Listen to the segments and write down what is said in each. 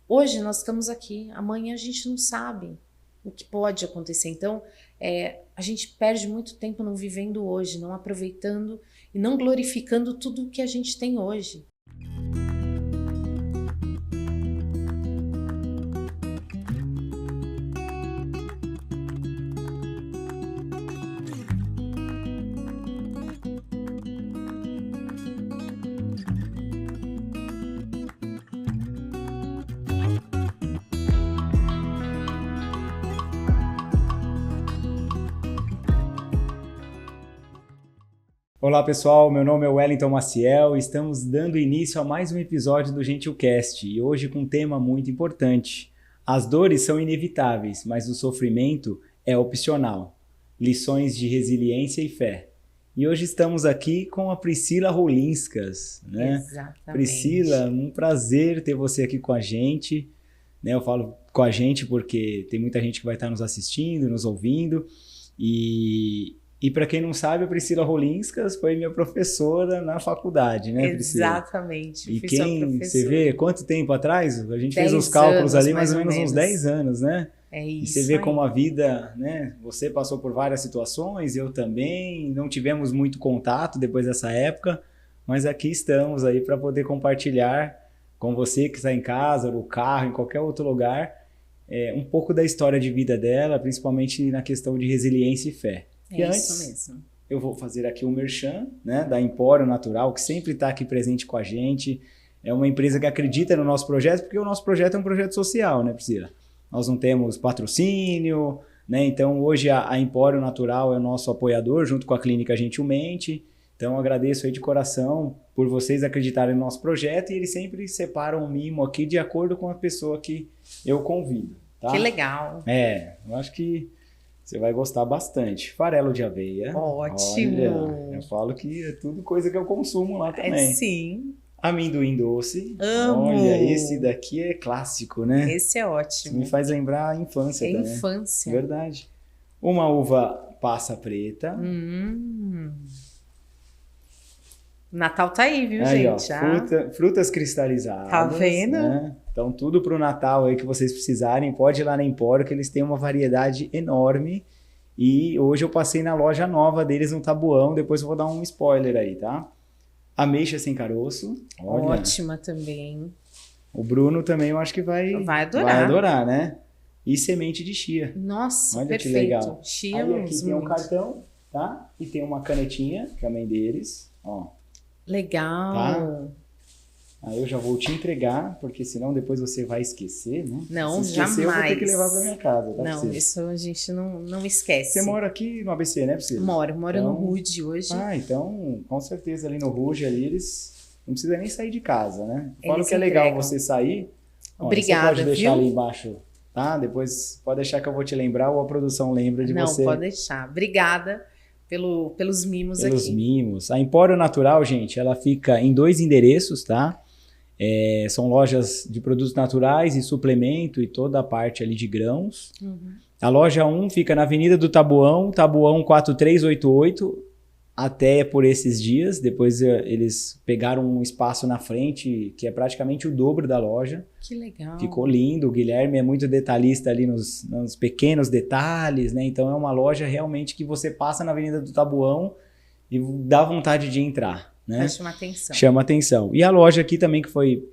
Hoje nós estamos aqui, amanhã a gente não sabe o que pode acontecer. Então, a gente perde muito tempo não vivendo hoje, não aproveitando e não glorificando tudo o que a gente tem hoje. Olá pessoal, meu nome é Wellington Maciel e estamos dando início a mais um episódio do Gentilcast e hoje com um tema muito importante. As dores são inevitáveis, mas o sofrimento é opcional. Lições de resiliência e fé. E hoje estamos aqui com a Priscila Rolinskas, né? Exatamente. Priscila, um prazer ter você aqui com a gente, né? Eu falo com a gente porque tem muita gente que vai estar nos assistindo, nos ouvindo E para quem não sabe, a Priscila Rolinskas foi minha professora na faculdade, né, Priscila? Exatamente. E Fui sua você professora. vê quanto tempo atrás? A gente fez 10 os cálculos anos, ali, mais ou menos uns 10 anos, né? É E isso você vê aí. como a vida, né? Você passou por várias situações, eu também, não tivemos muito contato depois dessa época, mas aqui estamos aí para poder compartilhar com você que está em casa, no carro, em qualquer outro lugar, um pouco da história de vida dela, principalmente na questão de resiliência e fé. É E isso antes, mesmo. eu vou fazer aqui um merchan, né, da Empório Natural, que sempre está aqui presente com a gente. É uma empresa que acredita no nosso projeto, porque o nosso projeto é um projeto social, né, Priscila? Nós não temos patrocínio, né? Então hoje a Empório Natural é o nosso apoiador, junto com a Clínica Gentilmente. Então agradeço aí de coração por vocês acreditarem no nosso projeto e eles sempre separam um mimo aqui de acordo com a pessoa que eu convido, tá? Que legal. Eu acho que você vai gostar bastante. Farelo de aveia. Ótimo. Olha, eu falo que é tudo coisa que eu consumo lá também. Sim. Amendoim doce. Amo. Olha, esse daqui é clássico, né? Esse é Isso ótimo. me faz lembrar a infância também. Infância. Verdade. Uma uva passa preta. Natal tá aí, viu, Aí, gente? ó, frutas cristalizadas. Tá vendo? Né? Então, tudo pro Natal aí que vocês precisarem, pode ir lá na Empório, que eles têm uma variedade enorme. E hoje eu passei na loja nova deles no Tabuão, depois eu vou dar um spoiler aí, tá? Ameixa sem caroço. Olha. Ótima também. O Bruno também eu acho que vai adorar, né? E semente de chia. Nossa, olha perfeito. Que legal. Chia aí aqui tem um muito. cartão, tá? E tem uma canetinha, também deles, ó. Legal. Tá? Aí eu já vou te entregar, porque senão depois você vai esquecer, né? Não, Se esquecer, jamais. eu vou ter que levar pra minha casa, tá? Não, isso a gente não esquece. Você mora aqui no ABC, né, Priscila? Moro então, no Rude hoje. Ah, então, com certeza ali no Rude, ali eles não precisam nem sair de casa, né? Eu falo Eles que é legal entregam. você sair. Obrigada, você pode deixar viu? ali embaixo, tá? Depois pode deixar que eu vou te lembrar ou a produção lembra de você. Não, pode deixar. Obrigada pelos mimos Pelos aqui. mimos. A Empório Natural, gente, ela fica em 2 endereços, tá? São lojas de produtos naturais e suplemento e toda a parte ali de grãos. A loja 1 fica na Avenida do Tabuão, Tabuão 4388, até por esses dias. Depois eles pegaram um espaço na frente que é praticamente o dobro da loja. Que legal. Ficou lindo. O Guilherme é muito detalhista ali nos pequenos detalhes, né? Então é uma loja realmente que você passa na Avenida do Tabuão e dá vontade de entrar. Né? Chama atenção. Chama atenção. E a loja aqui também que foi,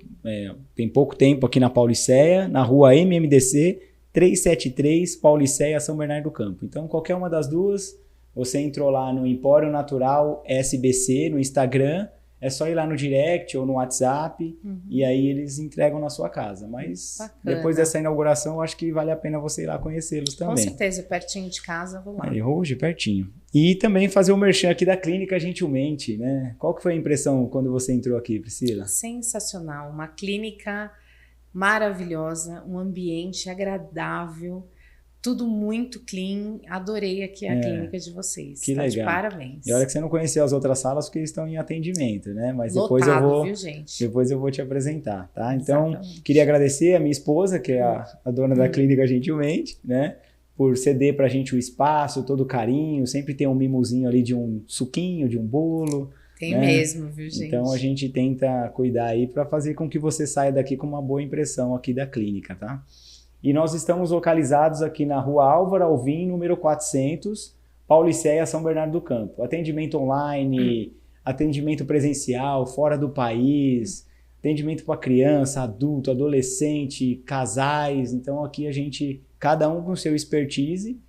tem pouco tempo aqui na Pauliceia, na rua MMDC 373, Pauliceia, São Bernardo do Campo. Então qualquer uma das duas, você entrou lá no Empório Natural SBC, no Instagram, é só ir lá no direct ou no WhatsApp e aí eles entregam na sua casa. Mas Bacana. Depois dessa inauguração, eu acho que vale a pena você ir lá conhecê-los também. Com certeza, pertinho de casa, vou lá. Hoje, pertinho. E também fazer o merchan aqui da Clínica Gentilmente, né? Qual que foi a impressão quando você entrou aqui, Priscila? Sensacional, uma clínica maravilhosa, um ambiente agradável, tudo muito clean. Adorei aqui a clínica de vocês. Que tá legal. De parabéns. E olha que você não conheceu as outras salas porque estão em atendimento, né? Mas depois Lotado, viu, gente? depois eu vou te apresentar, tá? Então, Exatamente. queria agradecer a minha esposa, que é a dona da Clínica Gentilmente, né? Por ceder pra gente o espaço, todo o carinho, sempre tem um mimozinho ali de um suquinho, de um bolo. Tem né? mesmo, viu, gente? Então a gente tenta cuidar aí para fazer com que você saia daqui com uma boa impressão aqui da clínica, tá? E nós estamos localizados aqui na Rua Álvaro Alvim, número 400, Paulicéia, São Bernardo do Campo. Atendimento online, atendimento presencial, fora do país, atendimento para criança, adulto, adolescente, casais. Então aqui a gente, cada um com seu expertise,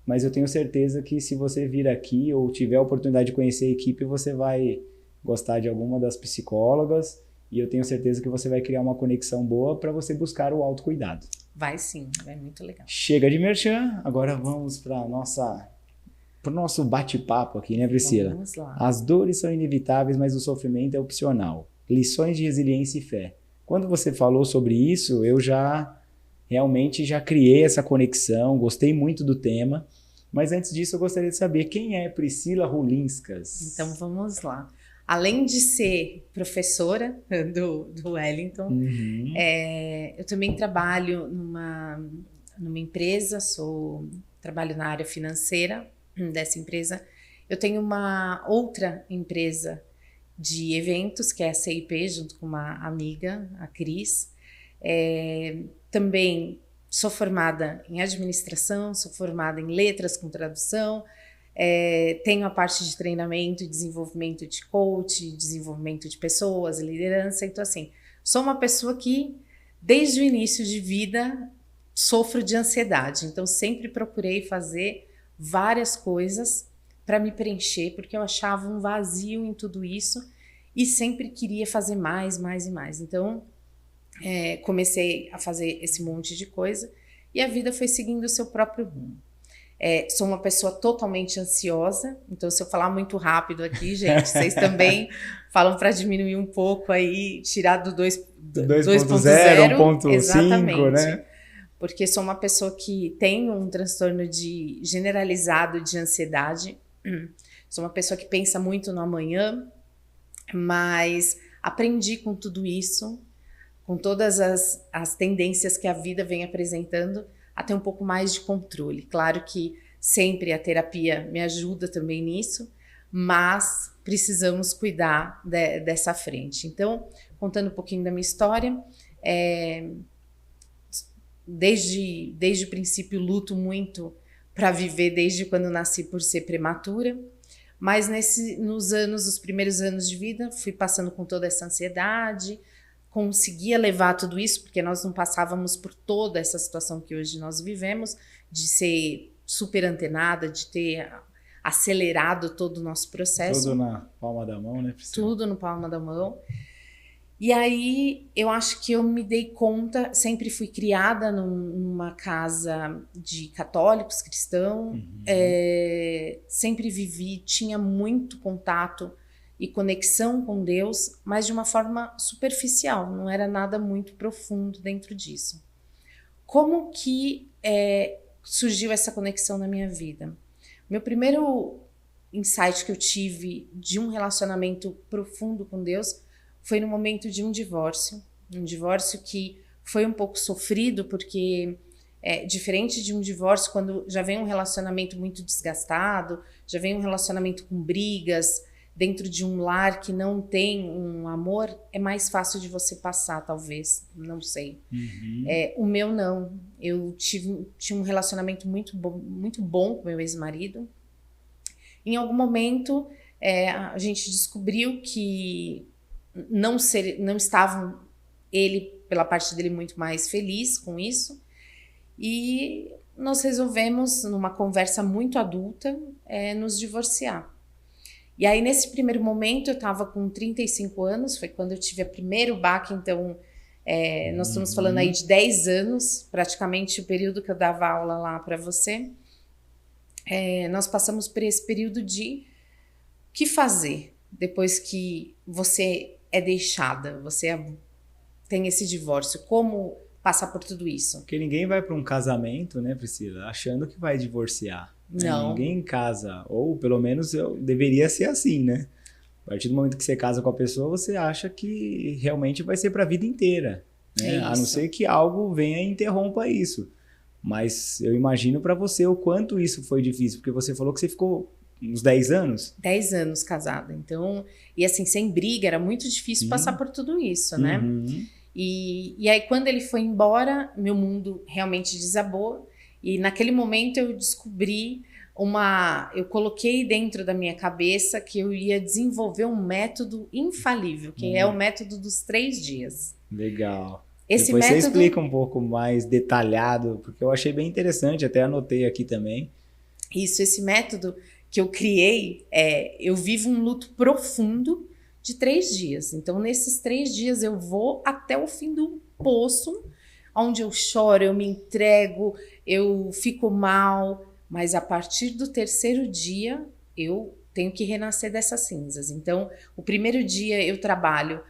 mas eu tenho certeza que se você vir aqui ou tiver a oportunidade de conhecer a equipe, você vai gostar de alguma das psicólogas e eu tenho certeza que você vai criar uma conexão boa para você buscar o autocuidado. Vai sim, é muito legal. Chega de merchan, agora vamos para o nosso bate-papo aqui, né, Priscila? Vamos lá. As dores são inevitáveis, mas o sofrimento é opcional. Lições de resiliência e fé. Quando você falou sobre isso, eu realmente já criei essa conexão, gostei muito do tema, mas antes disso eu gostaria de saber quem é Priscila Rulinskas. Então vamos lá. Além de ser professora do Wellington, eu também trabalho numa empresa, trabalho na área financeira dessa empresa. Eu tenho uma outra empresa de eventos, que é a CIP, junto com uma amiga, a Cris. Também sou formada em administração, sou formada em letras com tradução, tenho a parte de treinamento e desenvolvimento de coach, desenvolvimento de pessoas, liderança. Então, assim, sou uma pessoa que, desde o início de vida, sofro de ansiedade. Então, sempre procurei fazer várias coisas para me preencher, porque eu achava um vazio em tudo isso e sempre queria fazer mais, mais e mais. Então, comecei a fazer esse monte de coisa e a vida foi seguindo o seu próprio rumo. Sou uma pessoa totalmente ansiosa, então se eu falar muito rápido aqui, gente, vocês também falam para diminuir um pouco aí, tirar do 2.0, 1.5, né? Porque sou uma pessoa que tem um transtorno generalizado de ansiedade, sou uma pessoa que pensa muito no amanhã, mas aprendi com tudo isso, com todas as tendências que a vida vem apresentando, a ter um pouco mais de controle. Claro que sempre a terapia me ajuda também nisso, mas precisamos cuidar dessa frente. Então, contando um pouquinho da minha história, desde o princípio luto muito para viver desde quando nasci por ser prematura, mas nos primeiros anos de vida, fui passando com toda essa ansiedade, conseguia levar tudo isso, porque nós não passávamos por toda essa situação que hoje nós vivemos, de ser super antenada, de ter acelerado todo o nosso processo. Tudo na palma da mão, né, Priscila? Tudo na palma da mão. E aí, eu acho que eu me dei conta, sempre fui criada numa casa de católicos, cristãos, sempre vivi, tinha muito contato e conexão com Deus, mas de uma forma superficial, não era nada muito profundo dentro disso. Como que surgiu essa conexão na minha vida? Meu primeiro insight que eu tive de um relacionamento profundo com Deus foi no momento de um divórcio que foi um pouco sofrido, porque diferente de um divórcio, quando já vem um relacionamento muito desgastado, já vem um relacionamento com brigas, dentro de um lar que não tem um amor, é mais fácil de você passar, talvez, não sei. O meu não. Eu tinha um relacionamento muito bom com meu ex-marido. Em algum momento, a gente descobriu que não estavam, ele, pela parte dele, muito mais feliz com isso. E nós resolvemos, numa conversa muito adulta, nos divorciar. E aí, nesse primeiro momento, eu estava com 35 anos, foi quando eu tive o primeiro baque, então nós estamos falando aí de 10 anos, praticamente o período que eu dava aula lá para você. Nós passamos por esse período de o que fazer depois que você é deixada, você tem esse divórcio, como passar por tudo isso? Porque ninguém vai para um casamento, né, Priscila, achando que vai divorciar. Não. Ninguém casa, ou pelo menos deveria ser assim, né? A partir do momento que você casa com a pessoa, você acha que realmente vai ser para a vida inteira, né? A não ser que algo venha e interrompa isso. Mas eu imagino para você o quanto isso foi difícil, porque você falou que você ficou uns 10 anos? 10 anos casada. Então, e assim, sem briga, era muito difícil passar por tudo isso, né? E aí, quando ele foi embora, meu mundo realmente desabou. E naquele momento eu descobri eu coloquei dentro da minha cabeça que eu ia desenvolver um método infalível, que é o método dos 3 dias. Legal. Esse Depois método... você explica um pouco mais detalhado, porque eu achei bem interessante, até anotei aqui também. Isso, esse método que eu criei, eu vivo um luto profundo de 3 dias. Então, nesses 3 dias eu vou até o fim do poço, onde eu choro, eu me entrego, eu fico mal, mas a partir do 3º dia eu tenho que renascer dessas cinzas. Então, o 1º dia eu trabalho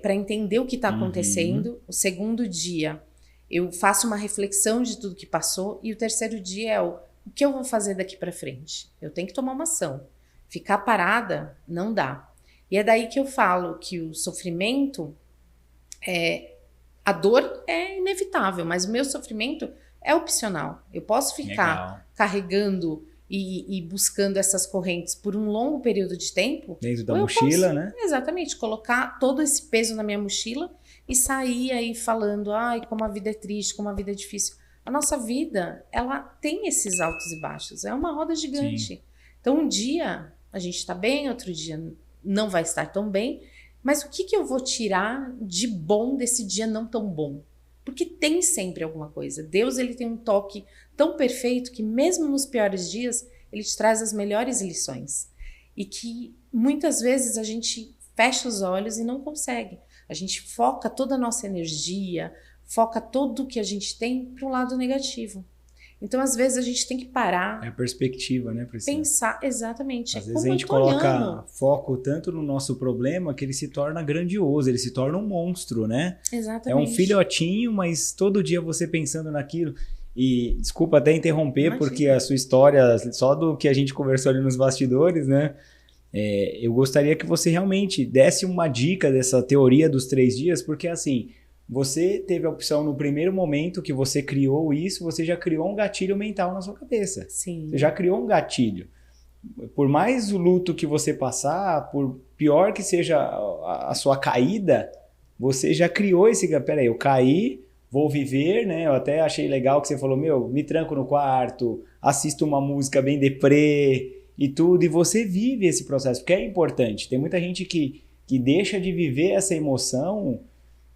para entender o que está acontecendo, o 2º dia eu faço uma reflexão de tudo que passou, e o 3º dia é o que eu vou fazer daqui para frente. Eu tenho que tomar uma ação. Ficar parada não dá. E é daí que eu falo que o sofrimento, a dor é inevitável, mas o meu sofrimento é opcional. Eu posso ficar carregando e buscando essas correntes por um longo período de tempo. Dentro da mochila, né? Exatamente, colocar todo esse peso na minha mochila e sair aí falando, ai, como a vida é triste, como a vida é difícil. A nossa vida, ela tem esses altos e baixos, é uma roda gigante. Sim. Então, um dia a gente está bem, outro dia não vai estar tão bem, mas o que eu vou tirar de bom desse dia não tão bom? Porque tem sempre alguma coisa. Deus, ele tem um toque tão perfeito que mesmo nos piores dias, ele te traz as melhores lições. E que muitas vezes a gente fecha os olhos e não consegue. A gente foca toda a nossa energia, foca tudo o que a gente tem para o lado negativo. Então, às vezes, a gente tem que parar. É a perspectiva, né, Priscila? Pensar, exatamente. Às vezes a gente coloca foco tanto no nosso problema que ele se torna grandioso, ele se torna um monstro, né? Exatamente. É um filhotinho, mas todo dia você pensando naquilo. E desculpa até interromper, porque a sua história, só do que a gente conversou ali nos bastidores, né? Eu gostaria que você realmente desse uma dica dessa teoria dos 3 dias, porque assim... Você teve a opção no primeiro momento que você criou isso, você já criou um gatilho mental na sua cabeça. Sim. Você já criou um gatilho. Por mais o luto que você passar, por pior que seja a sua caída, você já criou esse... Peraí, eu caí, vou viver, né? Eu até achei legal que você falou, me tranco no quarto, assisto uma música bem deprê e tudo, e você vive esse processo, porque é importante. Tem muita gente que deixa de viver essa emoção...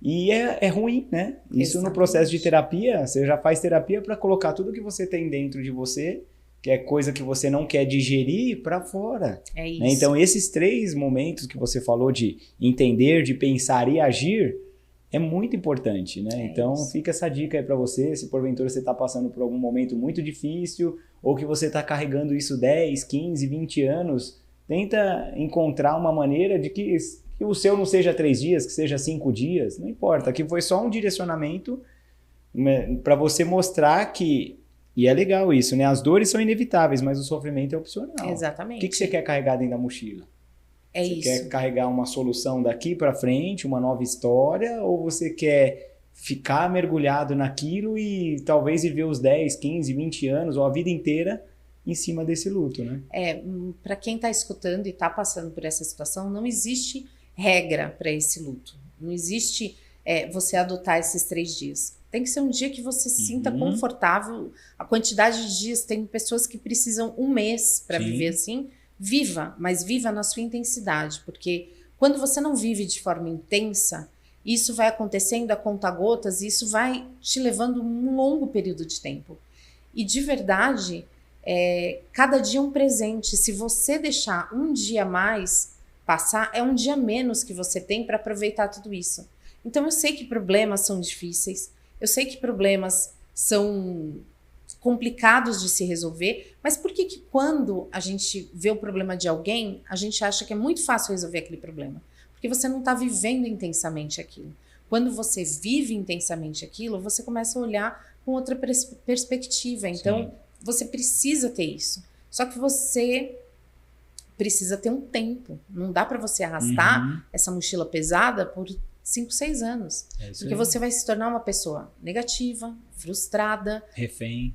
E é ruim, né? Isso Exatamente. No processo de terapia, você já faz terapia para colocar tudo que você tem dentro de você, que é coisa que você não quer digerir, para fora. É isso. Né? Então, esses 3 momentos que você falou de entender, de pensar e agir, é muito importante, né? Então, fica essa dica aí para você, se porventura você está passando por algum momento muito difícil, ou que você está carregando isso 10, 15, 20 anos, tenta encontrar uma maneira de que o seu não seja 3 dias, que seja 5 dias, não importa. Aqui foi só um direcionamento para você mostrar que... E é legal isso, né? As dores são inevitáveis, mas o sofrimento é opcional. Exatamente. O que você quer carregar dentro da mochila? Você isso. quer carregar uma solução daqui para frente, uma nova história, ou você quer ficar mergulhado naquilo e talvez viver os 10, 15, 20 anos ou a vida inteira em cima desse luto, né? Para quem está escutando e está passando por essa situação, não existe regra para esse luto. Não existe você adotar esses 3 dias. Tem que ser um dia que você se sinta confortável. A quantidade de dias, tem pessoas que precisam 1 mês para viver assim. Viva, mas viva na sua intensidade, porque quando você não vive de forma intensa, isso vai acontecendo a conta-gotas e isso vai te levando um longo período de tempo. E de verdade, cada dia é um presente. Se você deixar um dia a mais passar, é um dia menos que você tem para aproveitar tudo isso. Então eu sei que problemas são difíceis, eu sei que problemas são complicados de se resolver, mas por que quando a gente vê o problema de alguém, a gente acha que é muito fácil resolver aquele problema? Porque você não está vivendo intensamente aquilo. Quando você vive intensamente aquilo, você começa a olhar com outra perspectiva. Então, você precisa ter isso. Só que você precisa ter um tempo. Não dá para você arrastar essa mochila pesada por 5, 6 anos. Porque você vai se tornar uma pessoa negativa, frustrada, refém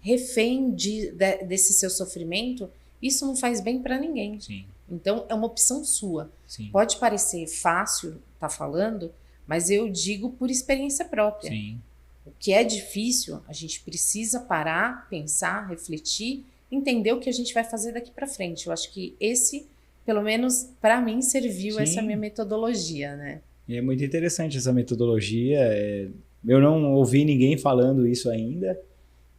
desse seu sofrimento, isso não faz bem para ninguém. Sim. Então, é uma opção sua. Sim. Pode parecer fácil estar falando, mas eu digo por experiência própria. Sim. O que é difícil, a gente precisa parar, pensar, refletir, entender o que a gente vai fazer daqui para frente. Eu acho que esse, pelo menos para mim, serviu Sim. essa minha metodologia, né? E é muito interessante essa metodologia. Eu não ouvi ninguém falando isso ainda,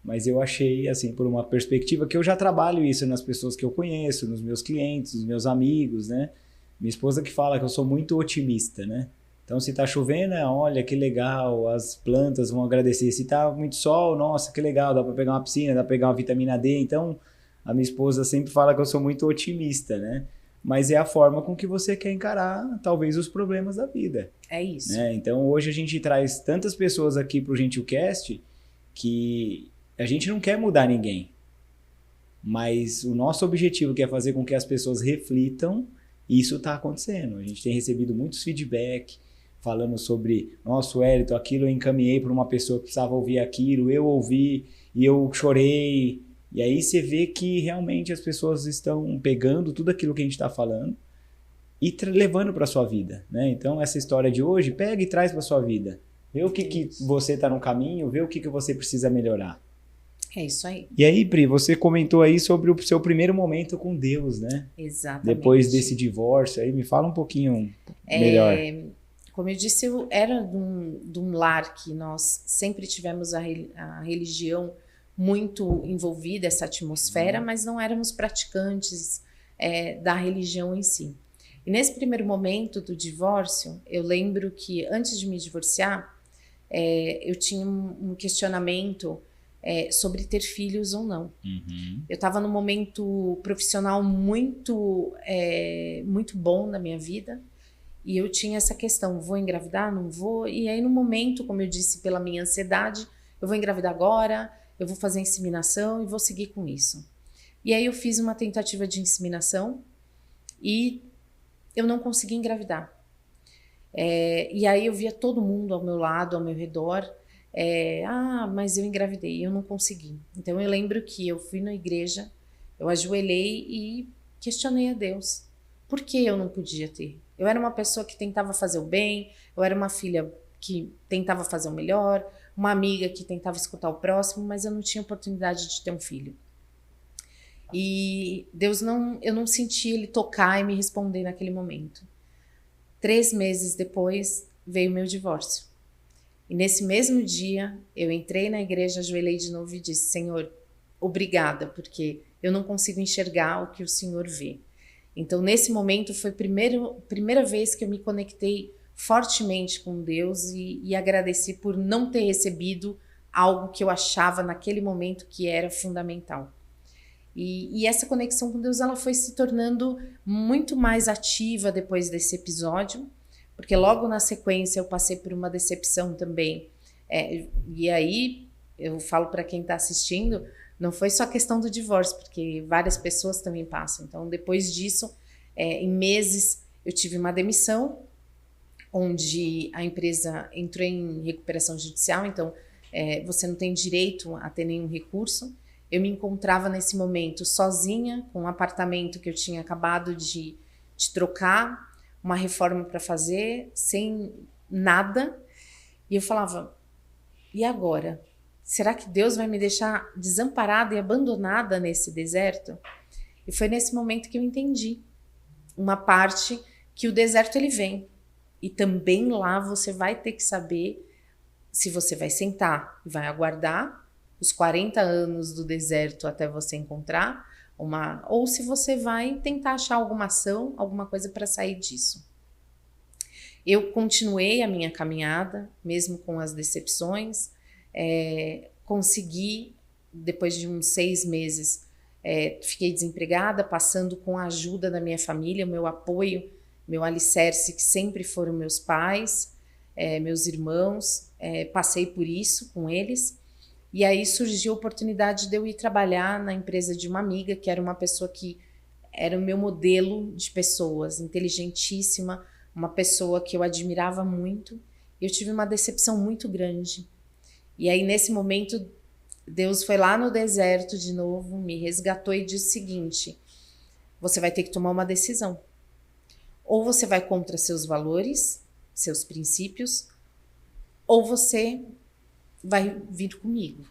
mas eu achei, assim, por uma perspectiva que eu já trabalho isso nas pessoas que eu conheço, nos meus clientes, nos meus amigos, né? Minha esposa que fala que eu sou muito otimista, né? Então, se tá chovendo, olha, que legal, as plantas vão agradecer. Se tá muito sol, nossa, que legal, dá para pegar uma piscina, dá para pegar uma vitamina D. Então, a minha esposa sempre fala que eu sou muito otimista, né? Mas é a forma com que você quer encarar, talvez, os problemas da vida. É isso. Né? Então, hoje a gente traz tantas pessoas aqui pro GentilCast que a gente não quer mudar ninguém. Mas o nosso objetivo que é fazer com que as pessoas reflitam, isso está acontecendo. A gente tem recebido muitos feedback falando sobre, nossa, Wellington, aquilo eu encaminhei para uma pessoa que precisava ouvir aquilo, eu ouvi e eu chorei. E aí você vê que realmente as pessoas estão pegando tudo aquilo que a gente está falando e levando para a sua vida, né? Então, essa história de hoje, pega e traz para a sua vida. Vê o que você está no caminho, vê o que você precisa melhorar. É isso aí. E aí, Pri, você comentou aí sobre o seu primeiro momento com Deus, né? Exatamente. Depois desse divórcio, aí me fala um pouquinho melhor. Como eu disse, eu era de um lar que nós sempre tivemos a religião muito envolvida, essa atmosfera, mas não éramos praticantes da religião em si. E nesse primeiro momento do divórcio, eu lembro que antes de me divorciar, eu tinha um questionamento sobre ter filhos ou não. Uhum. Eu estava num momento profissional muito bom na minha vida, e eu tinha essa questão, vou engravidar, não vou? E aí no momento, como eu disse, pela minha ansiedade, eu vou engravidar agora, eu vou fazer a inseminação e vou seguir com isso. E aí eu fiz uma tentativa de inseminação e eu não consegui engravidar. E aí eu via todo mundo ao meu lado, ao meu redor, mas eu engravidei, eu não consegui. Então eu lembro que eu fui na igreja, eu ajoelhei e questionei a Deus. Por que eu não podia ter? Eu era uma pessoa que tentava fazer o bem, eu era uma filha que tentava fazer o melhor, uma amiga que tentava escutar o próximo, mas eu não tinha oportunidade de ter um filho. E Deus eu não senti Ele tocar e me responder naquele momento. 3 meses depois veio o meu divórcio. E nesse mesmo dia, eu entrei na igreja, ajoelhei de novo e disse, Senhor, obrigada, porque eu não consigo enxergar o que o Senhor vê. Então, nesse momento, foi a primeira vez que eu me conectei fortemente com Deus e agradeci por não ter recebido algo que eu achava naquele momento que era fundamental. E essa conexão com Deus, ela foi se tornando muito mais ativa depois desse episódio, porque logo na sequência eu passei por uma decepção também. E aí, eu falo para quem está assistindo, não foi só a questão do divórcio, porque várias pessoas também passam. Então, depois disso, em meses, eu tive uma demissão, onde a empresa entrou em recuperação judicial, então você não tem direito a ter nenhum recurso. Eu me encontrava nesse momento sozinha, com um apartamento que eu tinha acabado de trocar, uma reforma para fazer, sem nada. E eu falava, e agora? Será que Deus vai me deixar desamparada e abandonada nesse deserto? E foi nesse momento que eu entendi uma parte que o deserto ele vem. E também lá você vai ter que saber se você vai sentar e vai aguardar os 40 anos do deserto até você encontrar ou se você vai tentar achar alguma ação, alguma coisa para sair disso. Eu continuei a minha caminhada, mesmo com as decepções, consegui, depois de uns 6 meses, fiquei desempregada, passando com a ajuda da minha família, o meu apoio, meu alicerce, que sempre foram meus pais, meus irmãos, passei por isso com eles. E aí surgiu a oportunidade de eu ir trabalhar na empresa de uma amiga, que era uma pessoa que era o meu modelo de pessoas, inteligentíssima, uma pessoa que eu admirava muito. Eu tive uma decepção muito grande. E aí, nesse momento, Deus foi lá no deserto de novo, me resgatou e disse o seguinte, você vai ter que tomar uma decisão. Ou você vai contra seus valores, seus princípios, ou você vai vir comigo.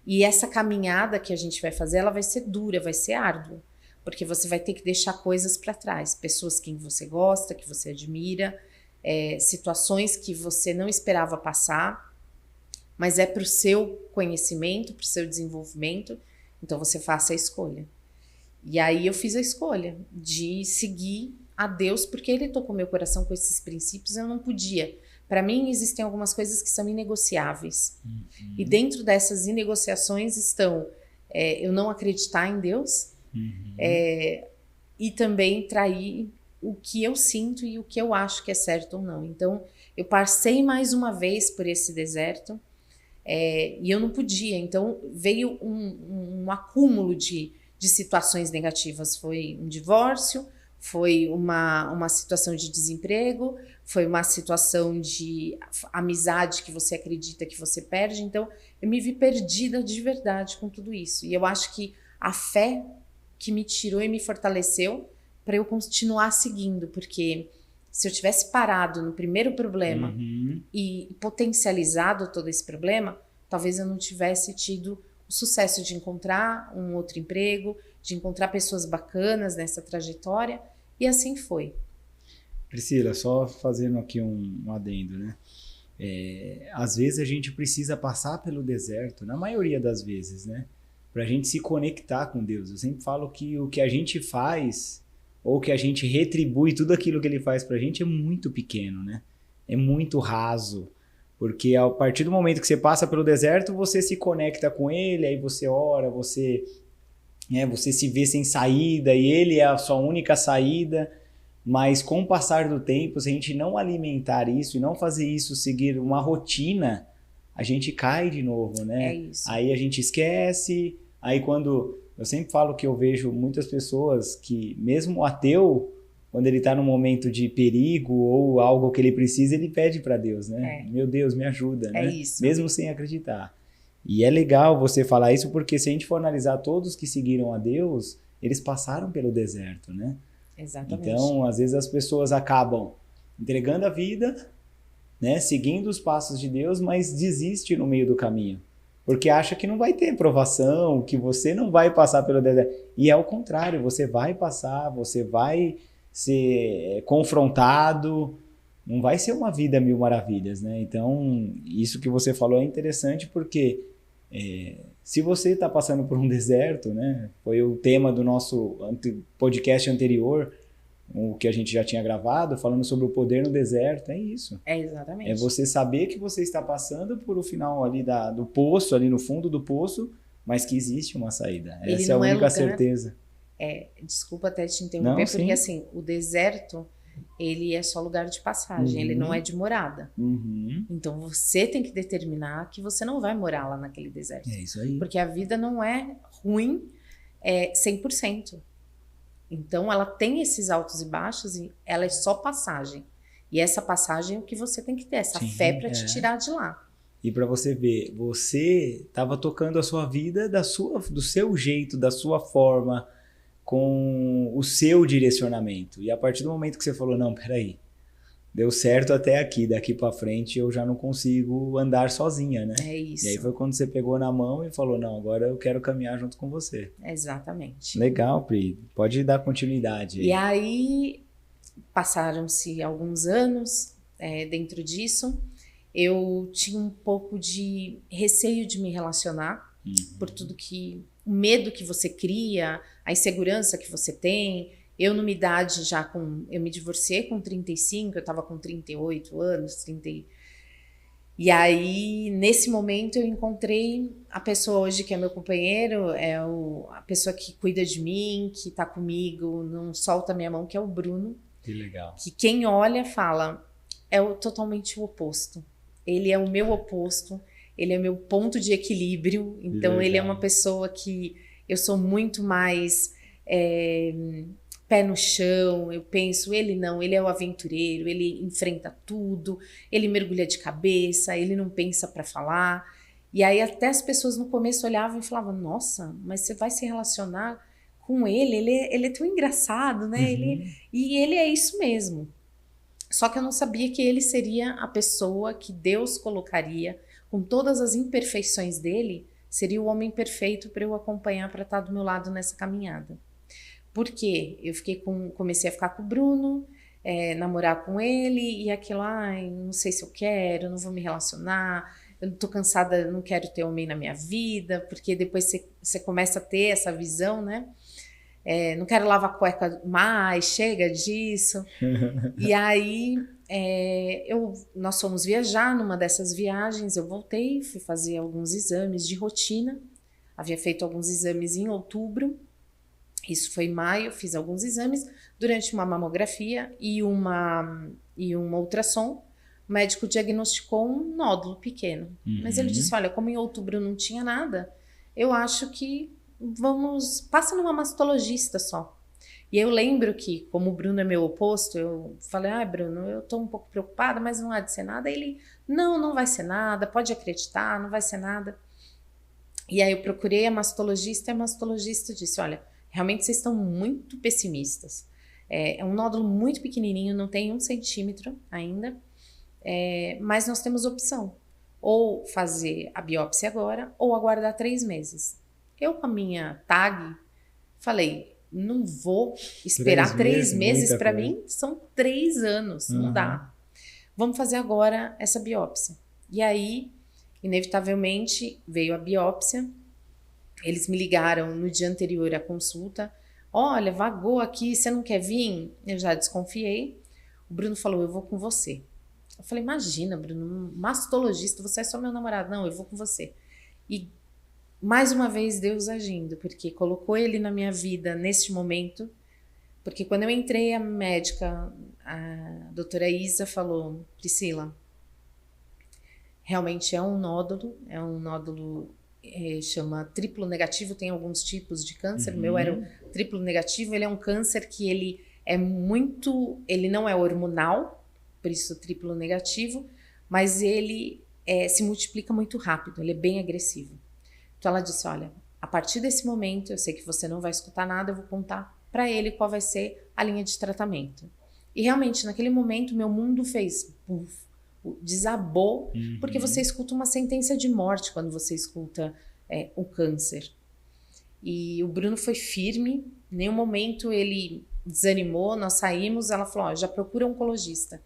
E essa caminhada que a gente vai fazer, ela vai ser dura, vai ser árdua, porque você vai ter que deixar coisas para trás, pessoas que você gosta, que você admira, situações que você não esperava passar, mas é para o seu conhecimento, para o seu desenvolvimento, então você faça a escolha. E aí eu fiz a escolha de seguir a Deus, porque Ele tocou meu coração com esses princípios, eu não podia. Para mim, existem algumas coisas que são inegociáveis. E dentro dessas inegociações estão eu não acreditar em Deus e também trair o que eu sinto e o que eu acho que é certo ou não. Então, eu passei mais uma vez por esse deserto e eu não podia. Então, veio um acúmulo de situações negativas. Foi um divórcio, foi uma situação de desemprego, foi uma situação de amizade que você acredita que você perde. Então, eu me vi perdida de verdade com tudo isso. E eu acho que a fé que me tirou e me fortaleceu para eu continuar seguindo, porque se eu tivesse parado no primeiro problema e potencializado todo esse problema, talvez eu não tivesse tido o sucesso de encontrar um outro emprego, de encontrar pessoas bacanas nessa trajetória, e assim foi. Priscila, só fazendo aqui um adendo, né? Às vezes a gente precisa passar pelo deserto, na maioria das vezes, né? Pra gente se conectar com Deus. Eu sempre falo que o que a gente faz, ou que a gente retribui tudo aquilo que Ele faz pra gente é muito pequeno, né? É muito raso. Porque a partir do momento que você passa pelo deserto, você se conecta com Ele, aí você ora, você se vê sem saída, e Ele é a sua única saída. Mas com o passar do tempo, se a gente não alimentar isso e não fazer isso seguir uma rotina, a gente cai de novo, né? É isso. Aí a gente esquece, aí quando... Eu sempre falo que eu vejo muitas pessoas que, mesmo o ateu, quando ele está num momento de perigo ou algo que ele precisa, ele pede para Deus, né? Meu Deus, me ajuda, né? Isso. Mesmo sem acreditar. E é legal você falar isso, porque se a gente for analisar todos que seguiram a Deus, eles passaram pelo deserto, né? Exatamente. Então, às vezes as pessoas acabam entregando a vida, né? Seguindo os passos de Deus, mas desiste no meio do caminho. Porque acha que não vai ter aprovação, que você não vai passar pelo deserto. E é o contrário, você vai passar, você vai ser confrontado, não vai ser uma vida mil maravilhas, né? Então, isso que você falou é interessante porque se você está passando por um deserto, né? Foi o tema do nosso podcast anterior, o que a gente já tinha gravado, falando sobre o poder no deserto, é isso. Exatamente. É você saber que você está passando por o final ali do poço, ali no fundo do poço, mas que existe uma saída. Essa é a única certeza. Desculpa até te interromper, porque sim. assim, o deserto, ele é só lugar de passagem, ele não é de morada. Então você tem que determinar que você não vai morar lá naquele deserto. É isso aí. Porque a vida não é ruim 100%. Então ela tem esses altos e baixos e ela é só passagem. E essa passagem é o que você tem que ter, essa fé para te tirar de lá. E para você ver, você estava tocando a sua vida do seu jeito, da sua forma, com o seu direcionamento. E a partir do momento que você falou, não, peraí, deu certo até aqui, daqui para frente eu já não consigo andar sozinha, né? É isso. E aí foi quando você pegou na mão e falou, não, agora eu quero caminhar junto com você. Exatamente. Legal, Pri, pode dar continuidade aí. E aí passaram-se alguns anos dentro disso, eu tinha um pouco de receio de me relacionar, por tudo que... o medo que você cria, a insegurança que você tem. Eu, numa idade eu me divorciei com 35, eu estava com 38 anos, E aí, nesse momento, eu encontrei a pessoa hoje que é meu companheiro, a pessoa que cuida de mim, que está comigo, não solta a minha mão, que é o Bruno. Que legal. Que quem olha fala, totalmente o oposto. Ele é o meu oposto. Ele é meu ponto de equilíbrio, então ele é uma pessoa que eu sou muito mais pé no chão, eu penso, ele não, ele é o aventureiro, ele enfrenta tudo, ele mergulha de cabeça, ele não pensa para falar. E aí até as pessoas no começo olhavam e falavam, nossa, mas você vai se relacionar com ele é tão engraçado, né? E ele é isso mesmo. Só que eu não sabia que ele seria a pessoa que Deus colocaria, com todas as imperfeições dele, seria o homem perfeito para eu acompanhar, para estar do meu lado nessa caminhada. Por quê? Eu comecei a ficar com o Bruno, namorar com ele, e aquilo, não sei se eu quero, não vou me relacionar, eu tô cansada, não quero ter homem na minha vida, porque depois você começa a ter essa visão, né? Não quero lavar cueca mais, chega disso. E aí nós fomos viajar. Numa dessas viagens eu voltei, fui fazer alguns exames de rotina, havia feito alguns exames em outubro, isso foi em maio, fiz alguns exames durante uma mamografia e um ultrassom. O médico diagnosticou um nódulo pequeno, mas ele disse, olha, como em outubro não tinha nada, eu acho que passa numa mastologista só. E eu lembro que, como o Bruno é meu oposto, eu falei, Bruno, eu tô um pouco preocupada, mas não há de ser nada. Ele, não vai ser nada, pode acreditar, não vai ser nada. E aí eu procurei a mastologista, e a mastologista disse, olha, realmente vocês estão muito pessimistas. É um nódulo muito pequenininho, não tem 1 centímetro ainda, mas nós temos opção, ou fazer a biópsia agora, ou aguardar 3 meses. Eu, com a minha tag, falei, não vou esperar 3 meses, para mim são 3 anos, não dá. Vamos fazer agora essa biópsia. E aí, inevitavelmente, veio a biópsia. Eles me ligaram no dia anterior à consulta. Olha, vagou aqui, você não quer vir? Eu já desconfiei. O Bruno falou, eu vou com você. Eu falei, imagina, Bruno, mastologista, você é só meu namorado. Não, eu vou com você. E mais uma vez Deus agindo, porque colocou ele na minha vida neste momento, porque quando eu entrei, a médica, a doutora Isa, falou, Priscila, realmente é um nódulo, chama triplo negativo, tem alguns tipos de câncer, o meu era o triplo negativo, ele é um câncer que ele não é hormonal, por isso triplo negativo, mas ele se multiplica muito rápido, ele é bem agressivo. Então ela disse, olha, a partir desse momento, eu sei que você não vai escutar nada, eu vou contar para ele qual vai ser a linha de tratamento. E realmente, naquele momento, meu mundo fez desabou, porque você escuta uma sentença de morte quando você escuta o câncer. E o Bruno foi firme, em nenhum momento ele desanimou, nós saímos, ela falou, já procura um oncologista.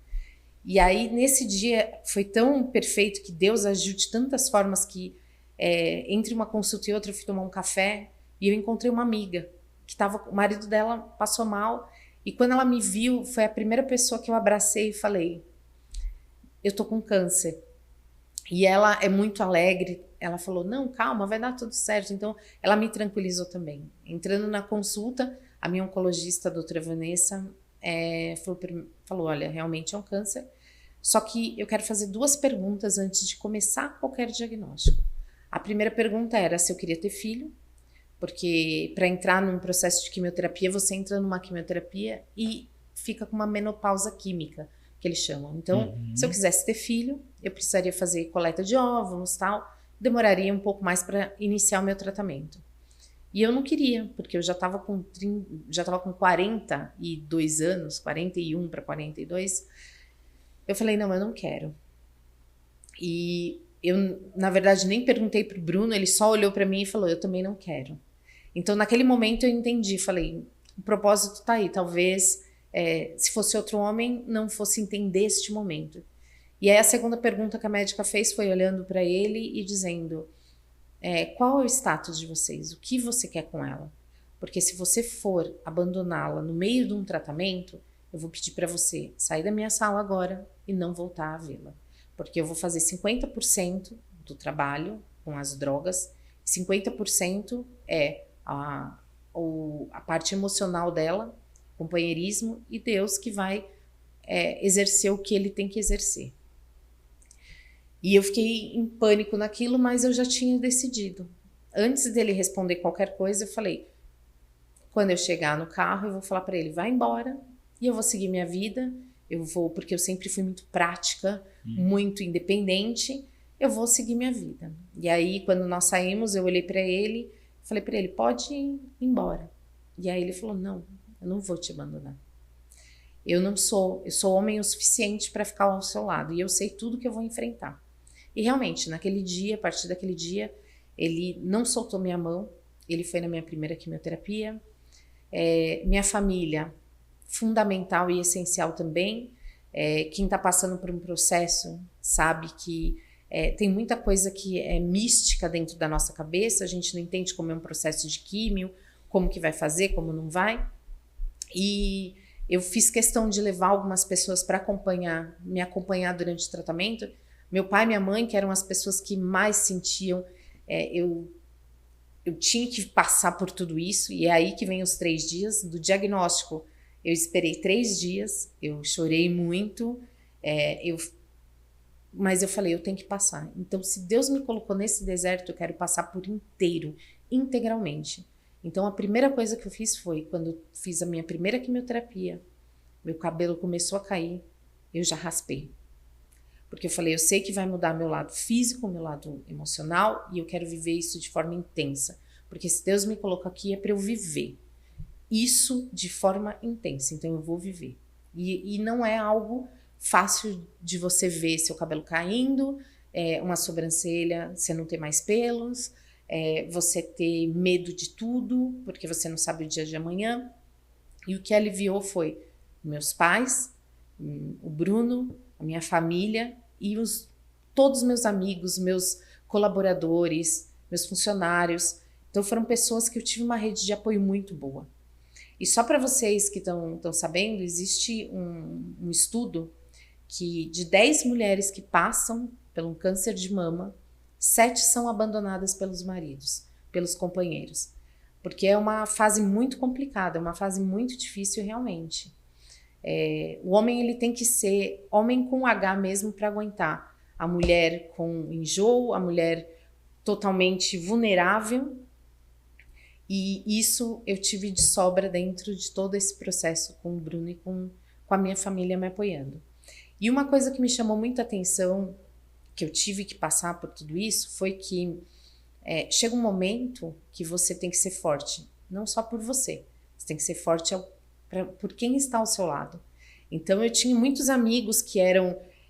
E aí, nesse dia, foi tão perfeito que Deus agiu de tantas formas que entre uma consulta e outra eu fui tomar um café e eu encontrei uma amiga que o marido dela passou mal, e quando ela me viu, foi a primeira pessoa que eu abracei e falei, eu tô com câncer. E ela é muito alegre, ela falou, não, calma, vai dar tudo certo. Então ela me tranquilizou também. Entrando na consulta, a minha oncologista, a doutora Vanessa, falou, olha, realmente é um câncer, só que eu quero fazer 2 perguntas antes de começar qualquer diagnóstico. A primeira pergunta era se eu queria ter filho, porque para entrar num processo de quimioterapia, você entra numa quimioterapia e fica com uma menopausa química, que eles chamam. Então, se eu quisesse ter filho, eu precisaria fazer coleta de óvulos e tal, demoraria um pouco mais para iniciar o meu tratamento. E eu não queria, porque eu já estava com 42 anos, 41 para 42. Eu falei, não, eu não quero. E eu, na verdade, nem perguntei pro Bruno, ele só olhou para mim e falou, eu também não quero. Então, naquele momento eu entendi, falei, o propósito tá aí, talvez se fosse outro homem, não fosse entender este momento. E aí a segunda pergunta que a médica fez foi olhando para ele e dizendo, qual é o status de vocês? O que você quer com ela? Porque se você for abandoná-la no meio de um tratamento, eu vou pedir para você sair da minha sala agora e não voltar a vê-la. Porque eu vou fazer 50% do trabalho com as drogas, 50% é a parte emocional dela, companheirismo, e Deus que vai exercer o que ele tem que exercer. E eu fiquei em pânico naquilo, mas eu já tinha decidido. Antes dele responder qualquer coisa, eu falei, quando eu chegar no carro, eu vou falar para ele, vai embora, e eu vou seguir minha vida, porque eu sempre fui muito prática, muito independente, eu vou seguir minha vida. E aí, quando nós saímos, eu olhei para ele, falei para ele, pode ir embora. E aí ele falou, não, eu não vou te abandonar. Eu sou homem o suficiente para ficar ao seu lado e eu sei tudo que eu vou enfrentar. E realmente, naquele dia, a partir daquele dia, ele não soltou minha mão, ele foi na minha primeira quimioterapia. Minha família, fundamental e essencial também. Quem está passando por um processo sabe que tem muita coisa que é mística dentro da nossa cabeça, a gente não entende como é um processo de químio, como que vai fazer, como não vai. E eu fiz questão de levar algumas pessoas para me acompanhar durante o tratamento. Meu pai e minha mãe, que eram as pessoas que mais sentiam, eu tinha que passar por tudo isso, e é aí que vem os 3 dias do diagnóstico. Eu esperei 3 dias, eu chorei muito, mas eu falei, eu tenho que passar. Então, se Deus me colocou nesse deserto, eu quero passar por inteiro, integralmente. Então, a primeira coisa que eu fiz foi, quando eu fiz a minha primeira quimioterapia, meu cabelo começou a cair, eu já raspei. Porque eu falei, eu sei que vai mudar meu lado físico, meu lado emocional, e eu quero viver isso de forma intensa. Porque se Deus me colocou aqui é para eu viver isso de forma intensa. Então eu vou viver. E não é algo fácil de você ver seu cabelo caindo, uma sobrancelha, você não ter mais pelos, você ter medo de tudo, porque você não sabe o dia de amanhã. E o que aliviou foi meus pais, o Bruno, a minha família e todos os meus amigos, meus colaboradores, meus funcionários. Então foram pessoas que eu tive uma rede de apoio muito boa. E só para vocês que estão sabendo, existe um estudo que de 10 mulheres que passam pelo câncer de mama, 7 são abandonadas pelos maridos, pelos companheiros. Porque é uma fase muito complicada, é uma fase muito difícil realmente. O homem ele tem que ser homem com H mesmo para aguentar. A mulher com enjoo, a mulher totalmente vulnerável. E isso eu tive de sobra dentro de todo esse processo com o Bruno e com a minha família me apoiando. E uma coisa que me chamou muita atenção, que eu tive que passar por tudo isso, foi que chega um momento que você tem que ser forte, não só por você, você tem que ser forte por quem está ao seu lado. Então eu tinha muitos amigos que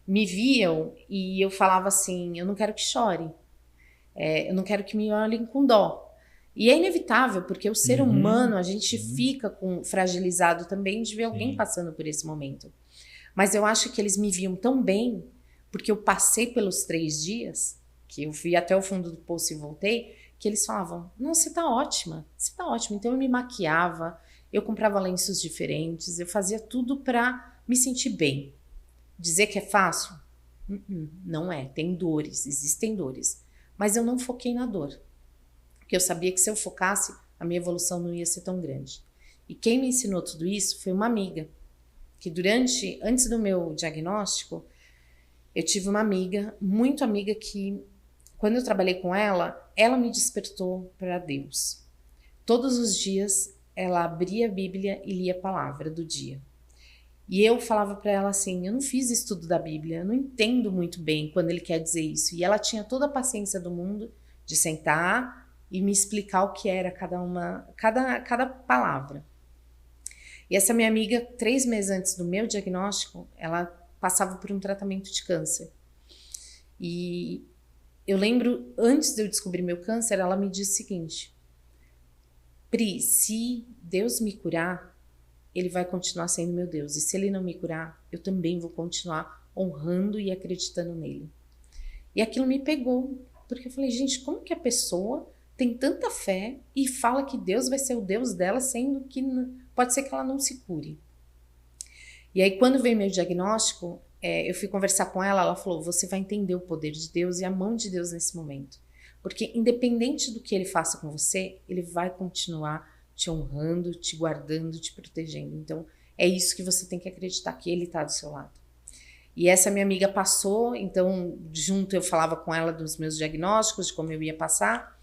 me viam e eu falava assim, eu não quero que chore, eu não quero que me olhem com dó. E é inevitável, porque o ser humano, a gente fica fragilizado também de ver alguém passando por esse momento. Mas eu acho que eles me viam tão bem, porque eu passei pelos 3 dias, que eu fui até o fundo do poço e voltei, que eles falavam, não, você tá ótima, você tá ótima. Então eu me maquiava, eu comprava lenços diferentes, eu fazia tudo para me sentir bem. Dizer que é fácil? Não é, tem dores, existem dores. Mas eu não foquei na dor. Porque eu sabia que se eu focasse, a minha evolução não ia ser tão grande. E quem me ensinou tudo isso foi uma amiga, que antes do meu diagnóstico, eu tive uma amiga, muito amiga, que quando eu trabalhei com ela me despertou para Deus. Todos os dias, ela abria a Bíblia e lia a palavra do dia. E eu falava para ela assim, eu não fiz estudo da Bíblia, eu não entendo muito bem quando ele quer dizer isso. E ela tinha toda a paciência do mundo de sentar e me explicar o que era cada palavra. E essa minha amiga, 3 meses antes do meu diagnóstico, ela passava por um tratamento de câncer. E eu lembro, antes de eu descobrir meu câncer, ela me disse o seguinte, Pri, se Deus me curar, ele vai continuar sendo meu Deus. E se ele não me curar, eu também vou continuar honrando e acreditando nele. E aquilo me pegou, porque eu falei, gente, como que a pessoa tem tanta fé e fala que Deus vai ser o Deus dela, sendo que pode ser que ela não se cure. E aí, quando veio meu diagnóstico, eu fui conversar com ela, ela falou, você vai entender o poder de Deus e a mão de Deus nesse momento. Porque independente do que ele faça com você, ele vai continuar te honrando, te guardando, te protegendo. Então, é isso que você tem que acreditar, que ele está do seu lado. E essa minha amiga passou, então, junto eu falava com ela dos meus diagnósticos, de como eu ia passar.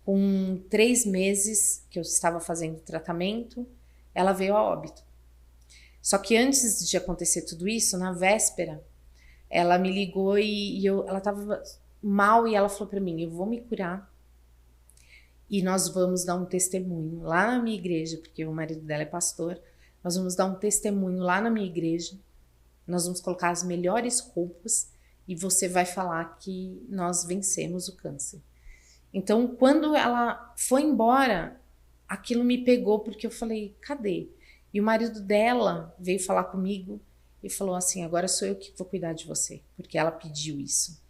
Com 3 meses que eu estava fazendo tratamento, ela veio a óbito. Só que antes de acontecer tudo isso, na véspera, ela me ligou e ela estava mal e ela falou para mim, eu vou me curar e nós vamos dar um testemunho lá na minha igreja, porque o marido dela é pastor. Nós vamos dar um testemunho lá na minha igreja. Nós vamos colocar as melhores roupas e você vai falar que nós vencemos o câncer. Então, quando ela foi embora, aquilo me pegou porque eu falei, cadê? E o marido dela veio falar comigo e falou assim, agora sou eu que vou cuidar de você, porque ela pediu isso.